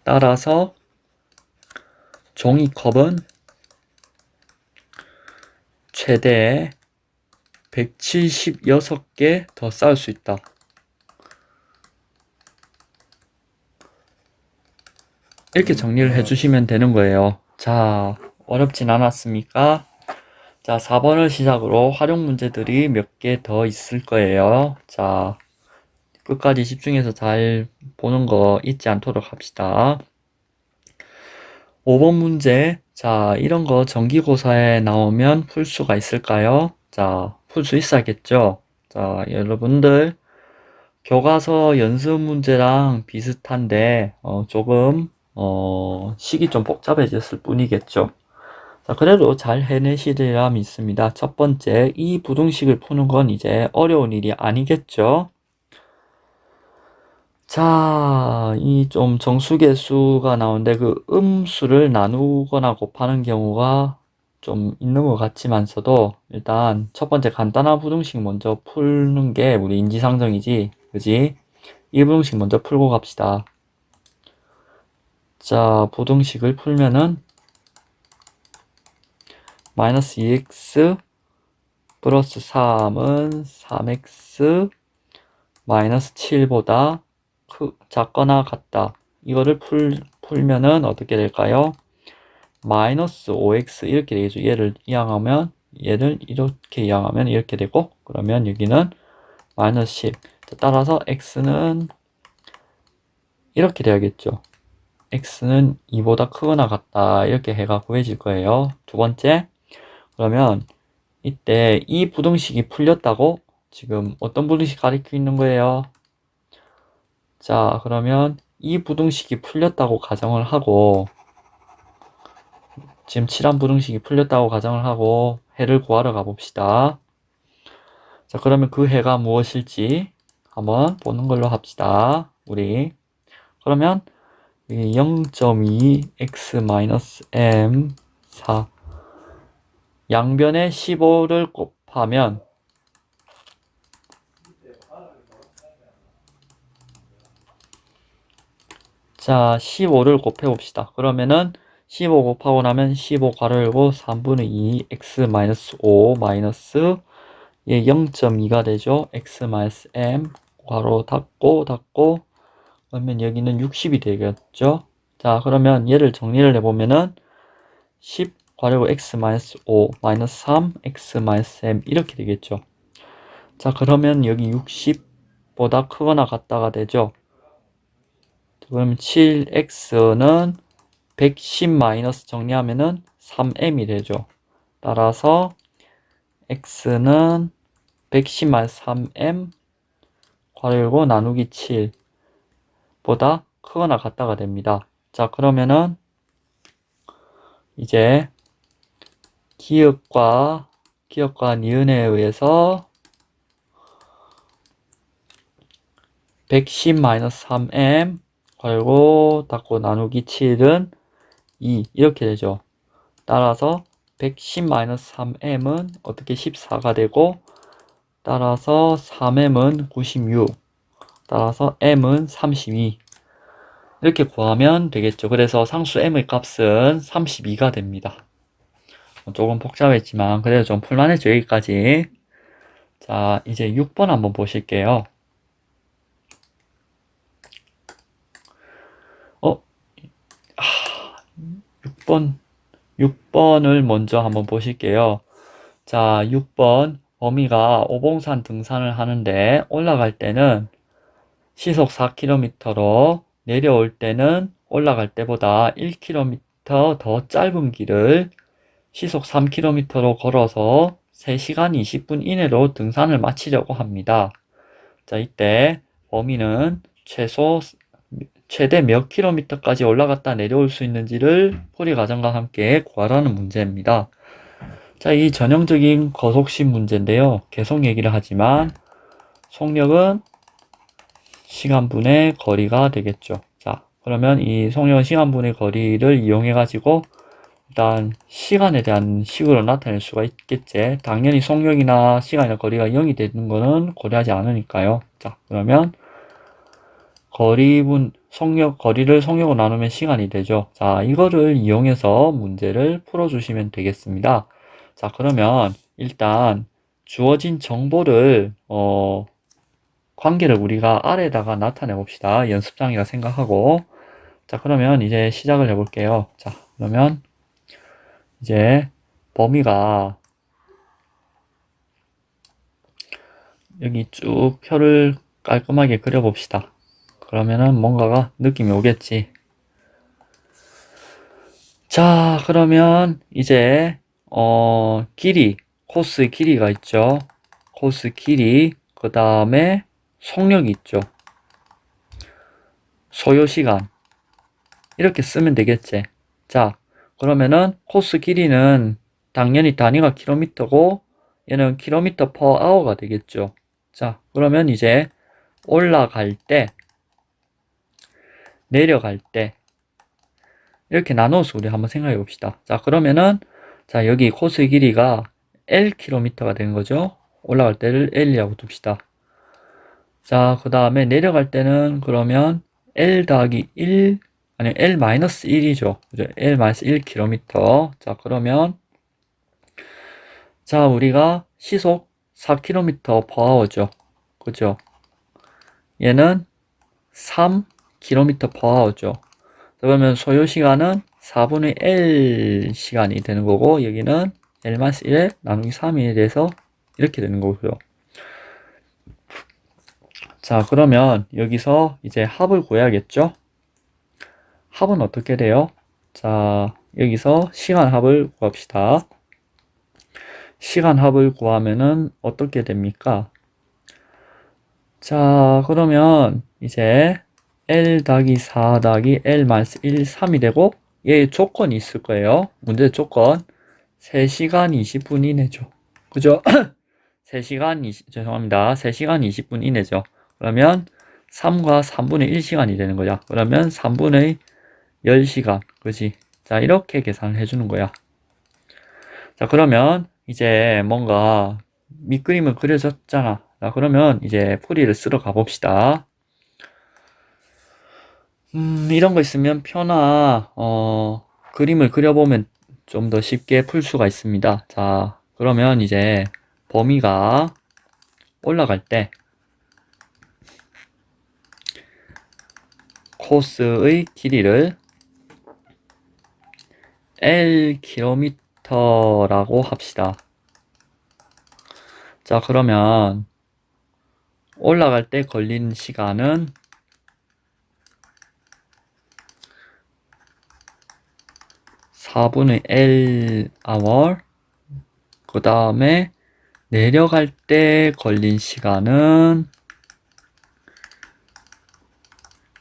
따라서 종이컵은 최대 176개 더 쌓을 수 있다. 이렇게 정리를 해주시면 되는 거예요. 자, 어렵진 않았습니까? 자, 4번을 시작으로 활용 문제들이 몇 개 더 있을 거예요. 자, 끝까지 집중해서 잘 보는 거 잊지 않도록 합시다. 5번 문제. 자, 이런 거 정기고사에 나오면 풀 수가 있을까요? 자, 풀 수 있어야겠죠? 자, 여러분들 교과서 연습 문제랑 비슷한데 조금 식이 좀 복잡해졌을 뿐이겠죠. 자, 그래도 잘 해내시리라 믿습니다. 첫 번째, 이 부등식을 푸는 건 이제 어려운 일이 아니겠죠? 자, 이 좀 정수계수가 나오는데 그 음수를 나누거나 곱하는 경우가 좀 있는 것 같지만서도 일단 첫 번째 간단한 부등식 먼저 푸는 게 우리 인지상정이지, 그지? 이 부등식 먼저 풀고 갑시다. 자, 부등식을 풀면은 마이너스 2x 플러스 3은 3x 마이너스 7보다 작거나 같다. 이거를 풀면은 어떻게 될까요? 마이너스 5x 이렇게 되겠죠. 얘를 이항하면 얘를 이렇게 이항하면 이렇게 되고 그러면 여기는 마이너스 10. 따라서 x는 이렇게 돼야겠죠. x는 2보다 크거나 같다. 이렇게 해가 구해질 거예요. 두 번째, 그러면 이때 이 부등식이 풀렸다고 지금 어떤 부등식 가리키고 있는 거예요? 자, 그러면 이 부등식이 풀렸다고 가정을 하고 지금 칠한 부등식이 풀렸다고 가정을 하고 해를 구하러 가봅시다. 자, 그러면 그 해가 무엇일지 한번 보는 걸로 합시다. 우리 그러면 0.2x-m 4 양변에 15를 곱하면 자 15를 곱해 봅시다. 그러면은 15 곱하고 나면 15 괄호 열고 3분의 2 x-5 마이너스 0.2가 되죠. x-m 괄호 닫고 그러면 여기는 60이 되겠죠. 자, 그러면 얘를 정리를 해보면은 10 괄호 x-5 마이너스 3 x-m 이렇게 되겠죠. 자, 그러면 여기 60보다 크거나 같다가 되죠. 그러면 7x는 110 마이너스 정리하면은 3m이 되죠. 따라서 x는 110-3m 괄호 열고 나누기 7보다 크거나 같다가 됩니다. 자, 그러면은 이제 기역과 니은에 의해서 110-3m 괄호 닫고 나누기 7은 2 이렇게 되죠. 따라서 110-3m은 어떻게 14가 되고, 따라서 3m은 96, 따라서 m은 32 이렇게 구하면 되겠죠. 그래서 상수 m의 값은 32가 됩니다. 조금 복잡했지만 그래도 좀 풀만했죠. 여기까지. 자, 이제 6번 한번 보실게요. 6번을 먼저 한번 보실게요. 자, 6번 범위가 오봉산 등산을 하는데 올라갈 때는 시속 4km로 내려올 때는 올라갈 때보다 1km 더 짧은 길을 시속 3km로 걸어서 3시간 20분 이내로 등산을 마치려고 합니다. 자, 이때 범위는 최대 몇 킬로미터까지 올라갔다 내려올 수 있는지를 풀이 과정과 함께 구하라는 문제입니다. 자, 이 전형적인 거속식 문제인데요. 계속 얘기를 하지만 속력은 시간분의 거리가 되겠죠. 자, 그러면 이 속력은 시간분의 거리를 이용해 가지고 일단 시간에 대한 식으로 나타낼 수가 있겠지. 당연히 속력이나 시간이나 거리가 0이 되는 거는 고려하지 않으니까요. 자, 그러면 거리를 속력으로 나누면 시간이 되죠. 자, 이거를 이용해서 문제를 풀어주시면 되겠습니다. 자, 그러면 일단 주어진 정보를 관계를 우리가 아래에다가 나타내 봅시다. 연습장이라 생각하고. 자, 그러면 이제 시작을 해볼게요. 자, 그러면 이제 범위가 여기 쭉 표를 깔끔하게 그려봅시다. 그러면은 뭔가가 느낌이 오겠지. 자, 그러면 이제 코스 길이가 있죠. 코스 길이, 그 다음에 속력이 있죠. 소요 시간 이렇게 쓰면 되겠지. 자, 그러면은 코스 길이는 당연히 단위가 킬로미터고 얘는 킬로미터 퍼 아워가 되겠죠. 자, 그러면 이제 올라갈 때, 내려갈 때 이렇게 나눠서 우리 한번 생각해 봅시다. 자, 그러면은 자, 여기 코스 길이가 Lkm가 되는 거죠. 올라갈 때를 L이라고 둡시다. 자, 그 다음에 내려갈 때는 그러면 L 더하기 1, 아니 L-1이죠. 그죠? L-1km. 자, 그러면 자, 우리가 시속 4km/h죠. 그죠? 얘는 3km/h죠. 그러면 소요 시간은 4분의 L 시간이 되는 거고, 여기는 L-1에 나누기 3에 대해서 이렇게 되는 거고요. 자, 그러면 여기서 이제 합을 구해야겠죠? 합은 어떻게 돼요? 자, 여기서 시간 합을 구합시다. 시간 합을 구하면은 어떻게 됩니까? 자, 그러면 이제 L 더하기 4 더하기 L-1, 3이 되고, 얘 조건이 있을 거예요. 문제 조건. 3시간 20분 이내죠. 그죠? 3시간 20분 이내죠. 그러면 3과 3분의 1시간이 되는 거야. 그러면 3분의 10시간. 그지? 자, 이렇게 계산을 해주는 거야. 자, 그러면 이제 뭔가 밑그림을 그려졌잖아. 자, 그러면 이제 풀이를 쓰러 가봅시다. 이런 거 있으면 표나, 그림을 그려보면 좀 더 쉽게 풀 수가 있습니다. 자, 그러면 이제 범위가 올라갈 때 코스의 길이를 Lkm라고 합시다. 자, 그러면 올라갈 때 걸린 시간은 4분의 L hour, 그 다음에 내려갈 때 걸린 시간은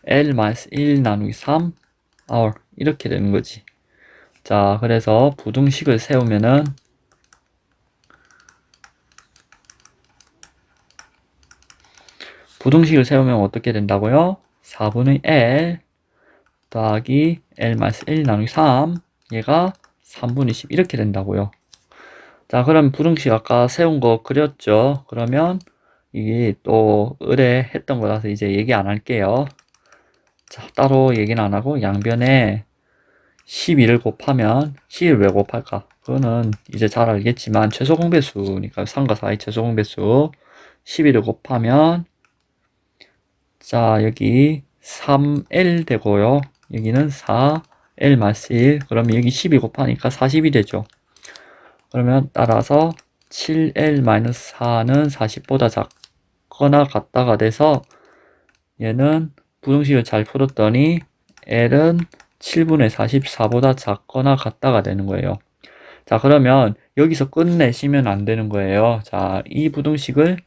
L-1 나누기 3 hour 이렇게 되는 거지. 자, 그래서 부등식을 세우면은 어떻게 된다고요? 4분의 L 더하기 L-1 나누기 3 얘가 3분의 10 이렇게 된다고요. 자, 그럼 부등식 아까 세운 거 그렸죠? 그러면 이게 또 의뢰했던 거라서 이제 얘기 안 할게요. 자, 따로 얘기는 안 하고 양변에 12를 곱하면 12를 왜 곱할까? 그거는 이제 잘 알겠지만 최소 공배수니까 3과 4의 최소 공배수 12를 곱하면 자, 여기 3L 되고요. 여기는 4L 마이너스 1. 그러면 여기 12 곱하니까 40이 되죠. 그러면 따라서 7L-4는 40보다 작거나 같다가 돼서 얘는 부등식을 잘 풀었더니 L은 7분의 44보다 작거나 같다가 되는 거예요. 자, 그러면 여기서 끝내시면 안 되는 거예요. 자, 이 부등식을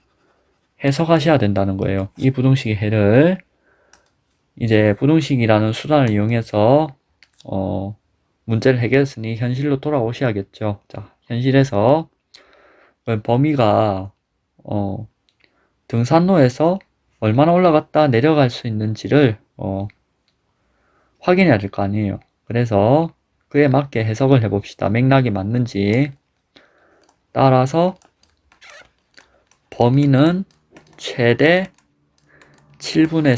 해석하셔야 된다는 거예요. 이 부등식의 해를 이제 부등식이라는 수단을 이용해서 문제를 해결했으니 현실로 돌아오셔야겠죠. 자, 현실에서 범위가 등산로에서 얼마나 올라갔다 내려갈 수 있는지를 확인해야 될 거 아니에요. 그래서 그에 맞게 해석을 해봅시다. 맥락이 맞는지. 따라서 범위는 최대 7분의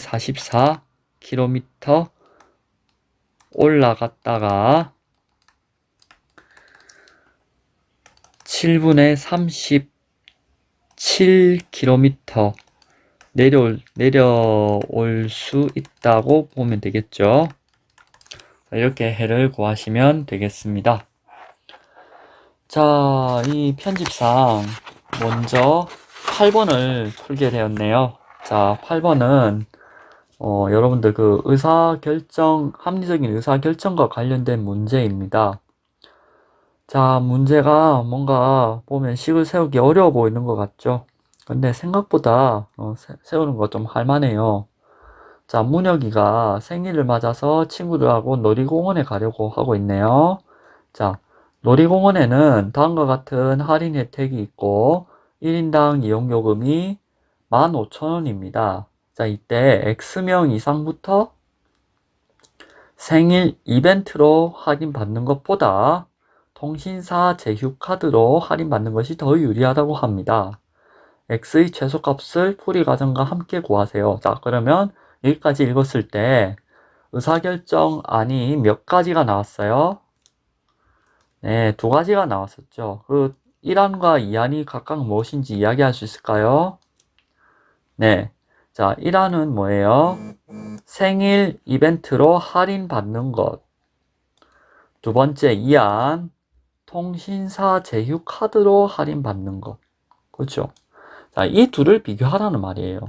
44km 올라갔다가 7분의 37km 내려올 수 있다고 보면 되겠죠. 이렇게 해를 구하시면 되겠습니다. 자, 이 편집상 먼저 8번을 풀게 되었네요. 자, 8번은 여러분들 그 합리적인 의사결정과 관련된 문제입니다. 자, 문제가 뭔가 보면 식을 세우기 어려워 보이는 것 같죠? 근데 생각보다 세우는 거 좀 할만해요. 자, 문혁이가 생일을 맞아서 친구들하고 놀이공원에 가려고 하고 있네요. 자, 놀이공원에는 다음과 같은 할인 혜택이 있고 1인당 이용요금이 15,000원입니다. 자, 이때 X명 이상부터 생일 이벤트로 할인받는 것보다 통신사 제휴카드로 할인받는 것이 더 유리하다고 합니다. X의 최소값을 풀이 과정과 함께 구하세요. 자, 그러면 여기까지 읽었을 때 의사결정안이 몇 가지가 나왔어요? 네, 2가지가 나왔었죠. 그 1안과 2안이 각각 무엇인지 이야기할 수 있을까요? 네. 자, 1안은 뭐예요? 생일 이벤트로 할인받는 것. 2번째 2안, 통신사 제휴 카드로 할인받는 것. 그렇죠? 자, 이 둘을 비교하라는 말이에요.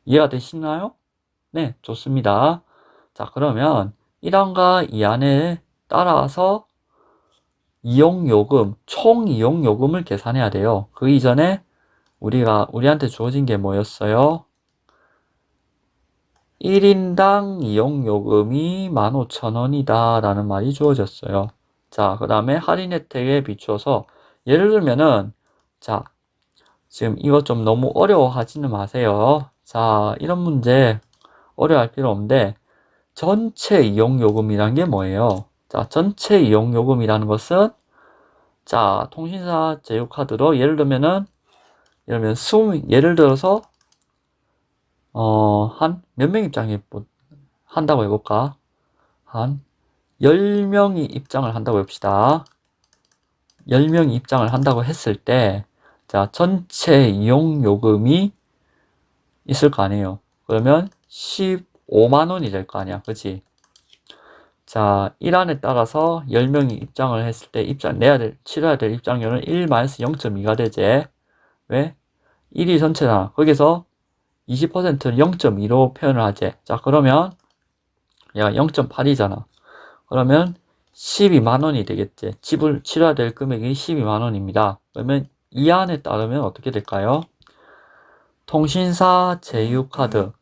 이해가 되시나요? 네, 좋습니다. 자, 그러면 1안과 2안에 따라서 총 이용요금을 계산해야 돼요. 그 이전에 우리한테 주어진 게 뭐였어요? 1인당 이용요금이 15,000원이다 라는 말이 주어졌어요. 자, 그 다음에 할인 혜택에 비추어서 예를 들면은 자, 지금 이거 좀 너무 어려워하지는 마세요. 자, 이런 문제 어려워할 필요 없는데 전체 이용요금이란 게 뭐예요? 자, 전체 이용요금이라는 것은 자, 통신사 제휴카드로 예를 들어서 한 몇 명 입장에 한다고 해볼까? 한 10명이 입장을 한다고 해봅시다. 10명이 입장을 한다고 했을 때, 자, 전체 이용요금이 있을 거 아니에요. 그러면 15만원이 될 거 아니야. 그치? 자, 1안에 따라서 10명이 입장을 했을 때 치러야 될 입장료는 1-0.2가 되지. 왜? 1이 전체잖아. 거기서 20%는 0.2로 표현을 하지. 자, 그러면 얘가 0.8이잖아. 그러면 12만원이 되겠지. 치러야 될 금액이 12만원입니다. 그러면 이 안에 따르면 어떻게 될까요? 통신사 제휴카드.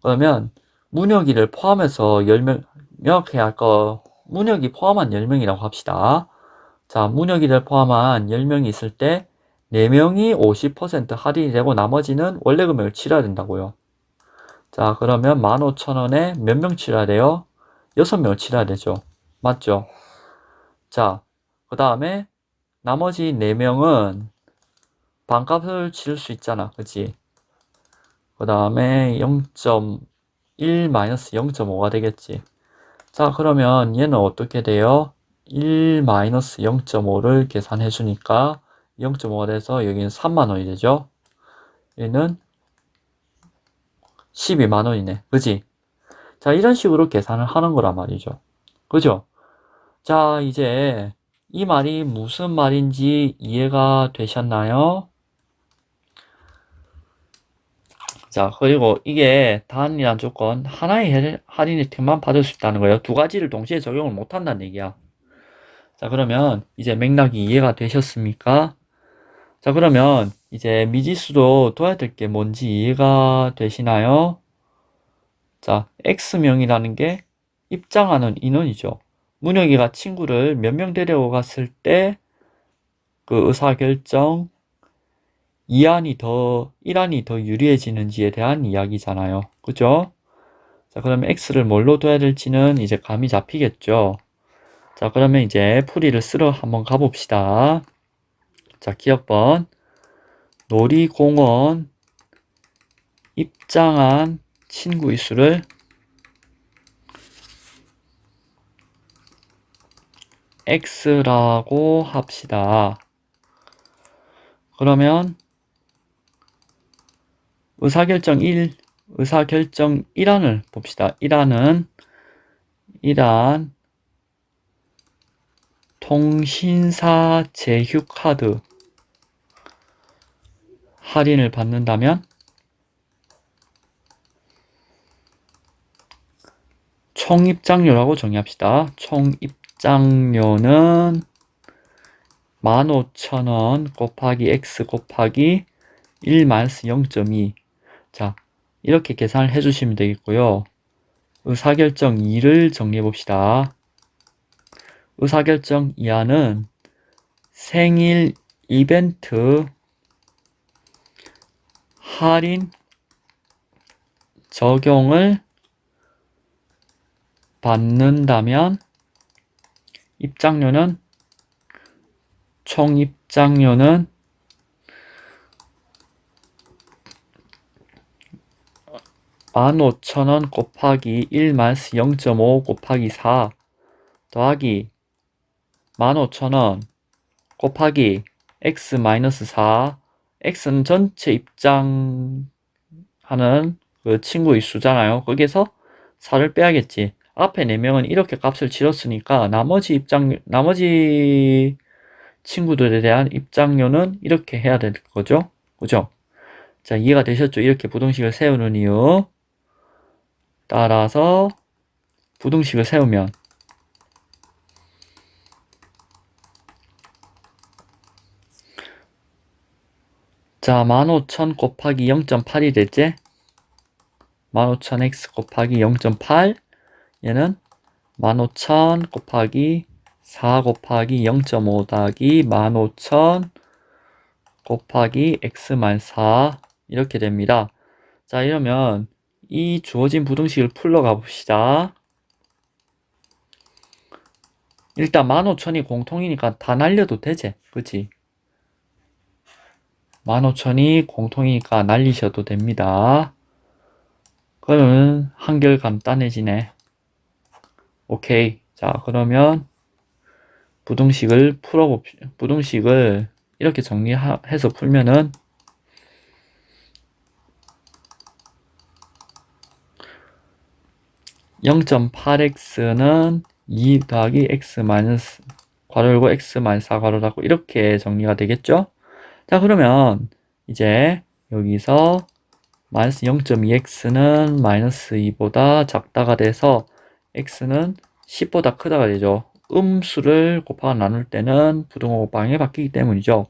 그러면 문혁이를 포함해서 10명, 명확해야 할 거, 문혁이 포함한 10명이라고 합시다. 자, 문혁이를 포함한 10명이 있을 때 4명이 50% 할인이 되고 나머지는 원래 금액을 치러야 된다고요. 자, 그러면 15,000원에 몇 명 치러야 돼요? 6명을 치러야 되죠. 맞죠? 자, 그 다음에 나머지 4명은 반값을 치를 수 있잖아. 그치? 그 다음에 0.1 마이너스 0.5가 되겠지. 자, 그러면 얘는 어떻게 돼요? 1 마이너스 0.5를 계산해 주니까 0.5가 돼서 여기는 3만원이 되죠. 얘는 12만원이네. 그지? 자, 이런 식으로 계산을 하는 거란 말이죠. 그죠? 자, 이제 이 말이 무슨 말인지 이해가 되셨나요? 자, 그리고 이게 단이란 조건, 하나의 할인 혜택만 받을 수 있다는 거예요. 두 가지를 동시에 적용을 못 한다는 얘기야. 자, 그러면 이제 맥락이 이해가 되셨습니까? 자, 그러면 이제 미지수로 둬야 될 게 뭔지 이해가 되시나요? 자, X명이라는 게 입장하는 인원이죠. 문혁이가 친구를 몇 명 데려고 갔을 때 그 의사결정 2안이 더, 1안이 더 유리해지는지에 대한 이야기잖아요. 그죠? 자, 그러면 X를 뭘로 둬야 될지는 이제 감이 잡히겠죠. 자, 그러면 이제 풀이를 쓰러 한번 가봅시다. 자, 기억번. 놀이공원 입장한 친구의 수를 X라고 합시다. 그러면 의사결정 1안을 봅시다. 1안은 1안 통신사 제휴카드 할인을 받는다면 총입장료라고 정의합시다. 총입장료는 15,000원 곱하기 X 곱하기 1-0.2. 자, 이렇게 계산을 해주시면 되겠고요. 의사결정 2를 정리해 봅시다. 의사결정 2안은 생일 이벤트 할인 적용을 받는다면 입장료는 총 입장료는 15,000원 곱하기 1-0.5 곱하기 4 더하기 15,000원 곱하기 x-4 x는 전체 입장하는 그 친구의 수잖아요. 거기에서 4를 빼야겠지. 앞에 4명은 이렇게 값을 치렀으니까 나머지 친구들에 대한 입장료는 이렇게 해야 될 거죠. 그죠? 자, 이해가 되셨죠? 이렇게 부등식을 세우는 이유. 따라서 부등식을 세우면 자, 15,000 곱하기 0.8이 됐지? 15,000x 곱하기 0.8 얘는 15,000 곱하기 4 곱하기 0.5 더하기 15,000 곱하기 x-4 이렇게 됩니다. 자, 이러면 이 주어진 부등식을 풀러 가봅시다. 일단 15,000이 공통이니까 다 날려도 되지? 그치? 15,000이 공통이니까 날리셔도 됩니다. 그러면 한결 간단해지네. 오케이. 자, 그러면 부등식을 부등식을 이렇게 정리해서 풀면은 0.8x는 2 더하기 x 마이너스 괄호 열고 x 마이너스 4 괄호 닫고 이렇게 정리가 되겠죠? 자, 그러면 이제 여기서 마이너스 0.2x는 마이너스 2보다 작다가 돼서 x는 10보다 크다가 되죠. 음수를 곱하고 나눌 때는 부등호 방향이 바뀌기 때문이죠.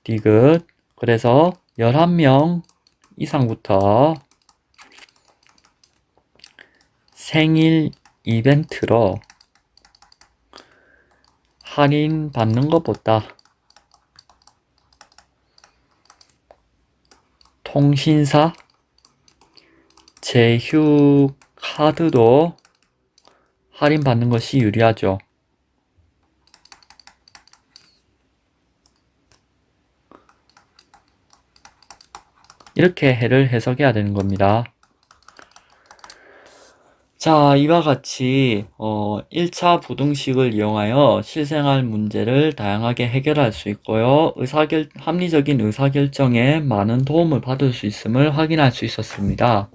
디귿. 그래서 11명 이상부터 생일 이벤트로 할인 받는 것보다 통신사 제휴 카드도 할인 받는 것이 유리하죠. 이렇게 해를 해석해야 되는 겁니다. 자, 이와 같이 1차 부등식을 이용하여 실생활 문제를 다양하게 해결할 수 있고요. 합리적인 의사결정에 많은 도움을 받을 수 있음을 확인할 수 있었습니다.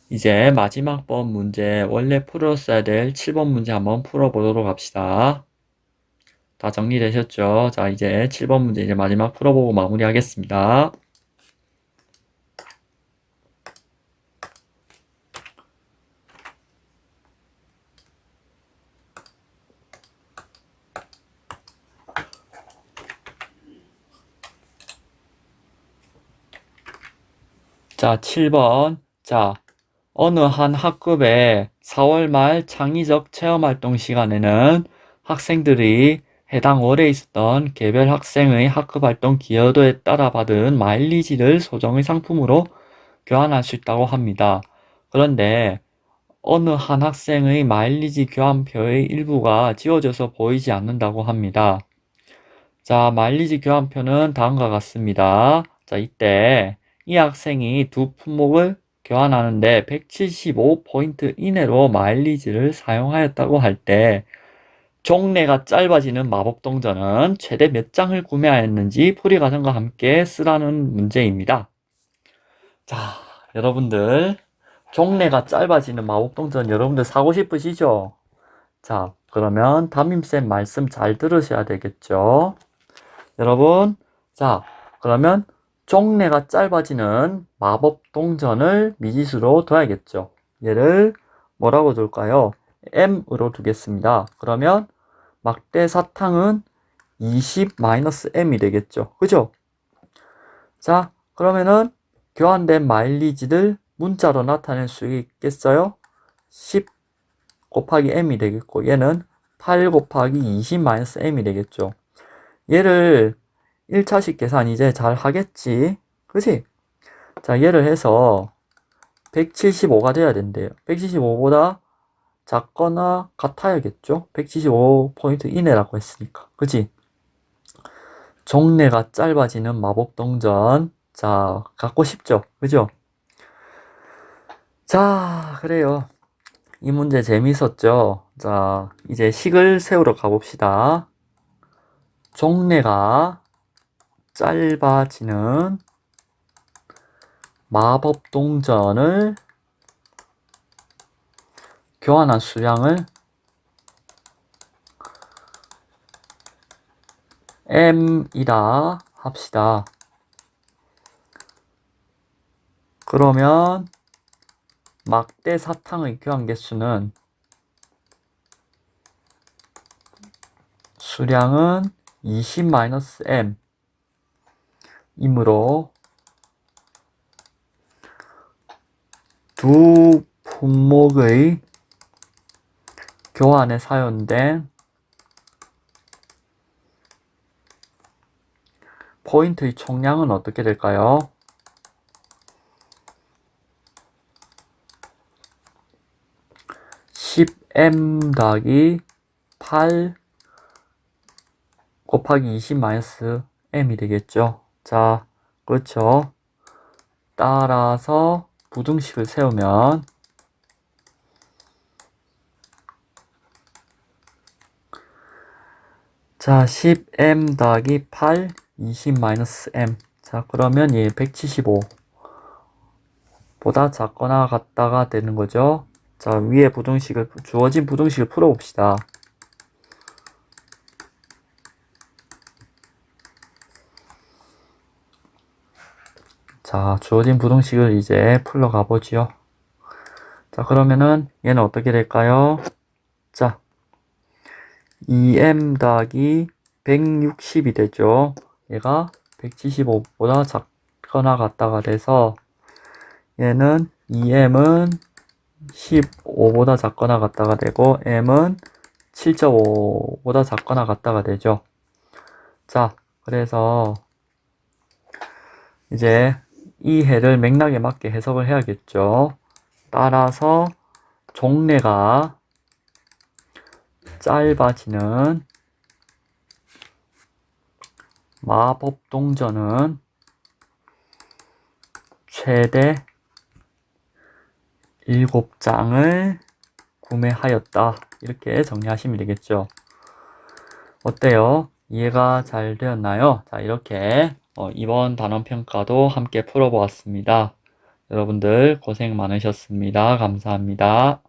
이제 마지막 번 문제, 원래 풀었어야 될 7번 문제 한번 풀어보도록 합시다. 다 정리되셨죠? 자, 이제 7번 문제 이제 마지막 풀어보고 마무리하겠습니다. 자, 7번. 자, 어느 한 학급의 4월 말 창의적 체험활동 시간에는 학생들이 해당 월에 있었던 개별 학생의 학급활동 기여도에 따라 받은 마일리지를 소정의 상품으로 교환할 수 있다고 합니다. 그런데 어느 한 학생의 마일리지 교환표의 일부가 지워져서 보이지 않는다고 합니다. 자, 마일리지 교환표는 다음과 같습니다. 자, 이때 이 학생이 두 품목을 교환하는데 175포인트 이내로 마일리지를 사용하였다고 할 때 종래가 짧아지는 마법동전은 최대 몇 장을 구매하였는지 풀이 과정과 함께 쓰라는 문제입니다. 자, 여러분들 종래가 짧아지는 마법동전 여러분들 사고 싶으시죠? 자, 그러면 담임쌤 말씀 잘 들으셔야 되겠죠? 여러분, 자, 그러면 종래가 짧아지는 마법 동전을 미지수로 둬야겠죠. 얘를 뭐라고 둘까요? m으로 두겠습니다. 그러면 막대 사탕은 20-m이 되겠죠. 그죠? 자, 그러면은 교환된 마일리지를 문자로 나타낼 수 있겠어요? 10 곱하기 m이 되겠고 얘는 8 곱하기 20-m이 되겠죠. 얘를 1차식 계산 이제 잘 하겠지? 그치? 자, 얘를 해서 175가 돼야 된대요. 175보다 작거나 같아야겠죠? 175포인트 이내라고 했으니까. 그치? 종래가 짧아지는 마법동전. 자, 갖고 싶죠? 그죠? 자, 그래요. 이 문제 재밌었죠? 자, 이제 식을 세우러 가봅시다. 종래가 짧아지는 마법 동전을 교환한 수량을 m이라 합시다. 그러면 막대 사탕의 교환 개수는 수량은 20-m 이므로 두 품목의 교환에 사용된 포인트의 총량은 어떻게 될까요? 10m 더하기 8 곱하기 20-m이 되겠죠. 자, 그렇죠. 따라서 부등식을 세우면 자, 10m 더하기 8 20-m. 자, 그러면 얘 175 보다 작거나 같다가 되는 거죠. 자, 위에 주어진 부등식을 풀어봅시다. 자, 주어진 부등식을 이제 풀러 가보지요. 자, 그러면은 얘는 어떻게 될까요? 자, 2m 더하기 160이 되죠. 얘가 175보다 작거나 같다가 돼서 얘는 2m은 15보다 작거나 같다가 되고 m은 7.5보다 작거나 같다가 되죠. 자, 그래서 이제 이 해를 맥락에 맞게 해석을 해야겠죠. 따라서 종래가 짧아지는 마법동전은 최대 7장을 구매하였다. 이렇게 정리하시면 되겠죠. 어때요? 이해가 잘 되었나요? 자, 이렇게 이번 단원평가도 함께 풀어보았습니다. 여러분들 고생 많으셨습니다. 감사합니다.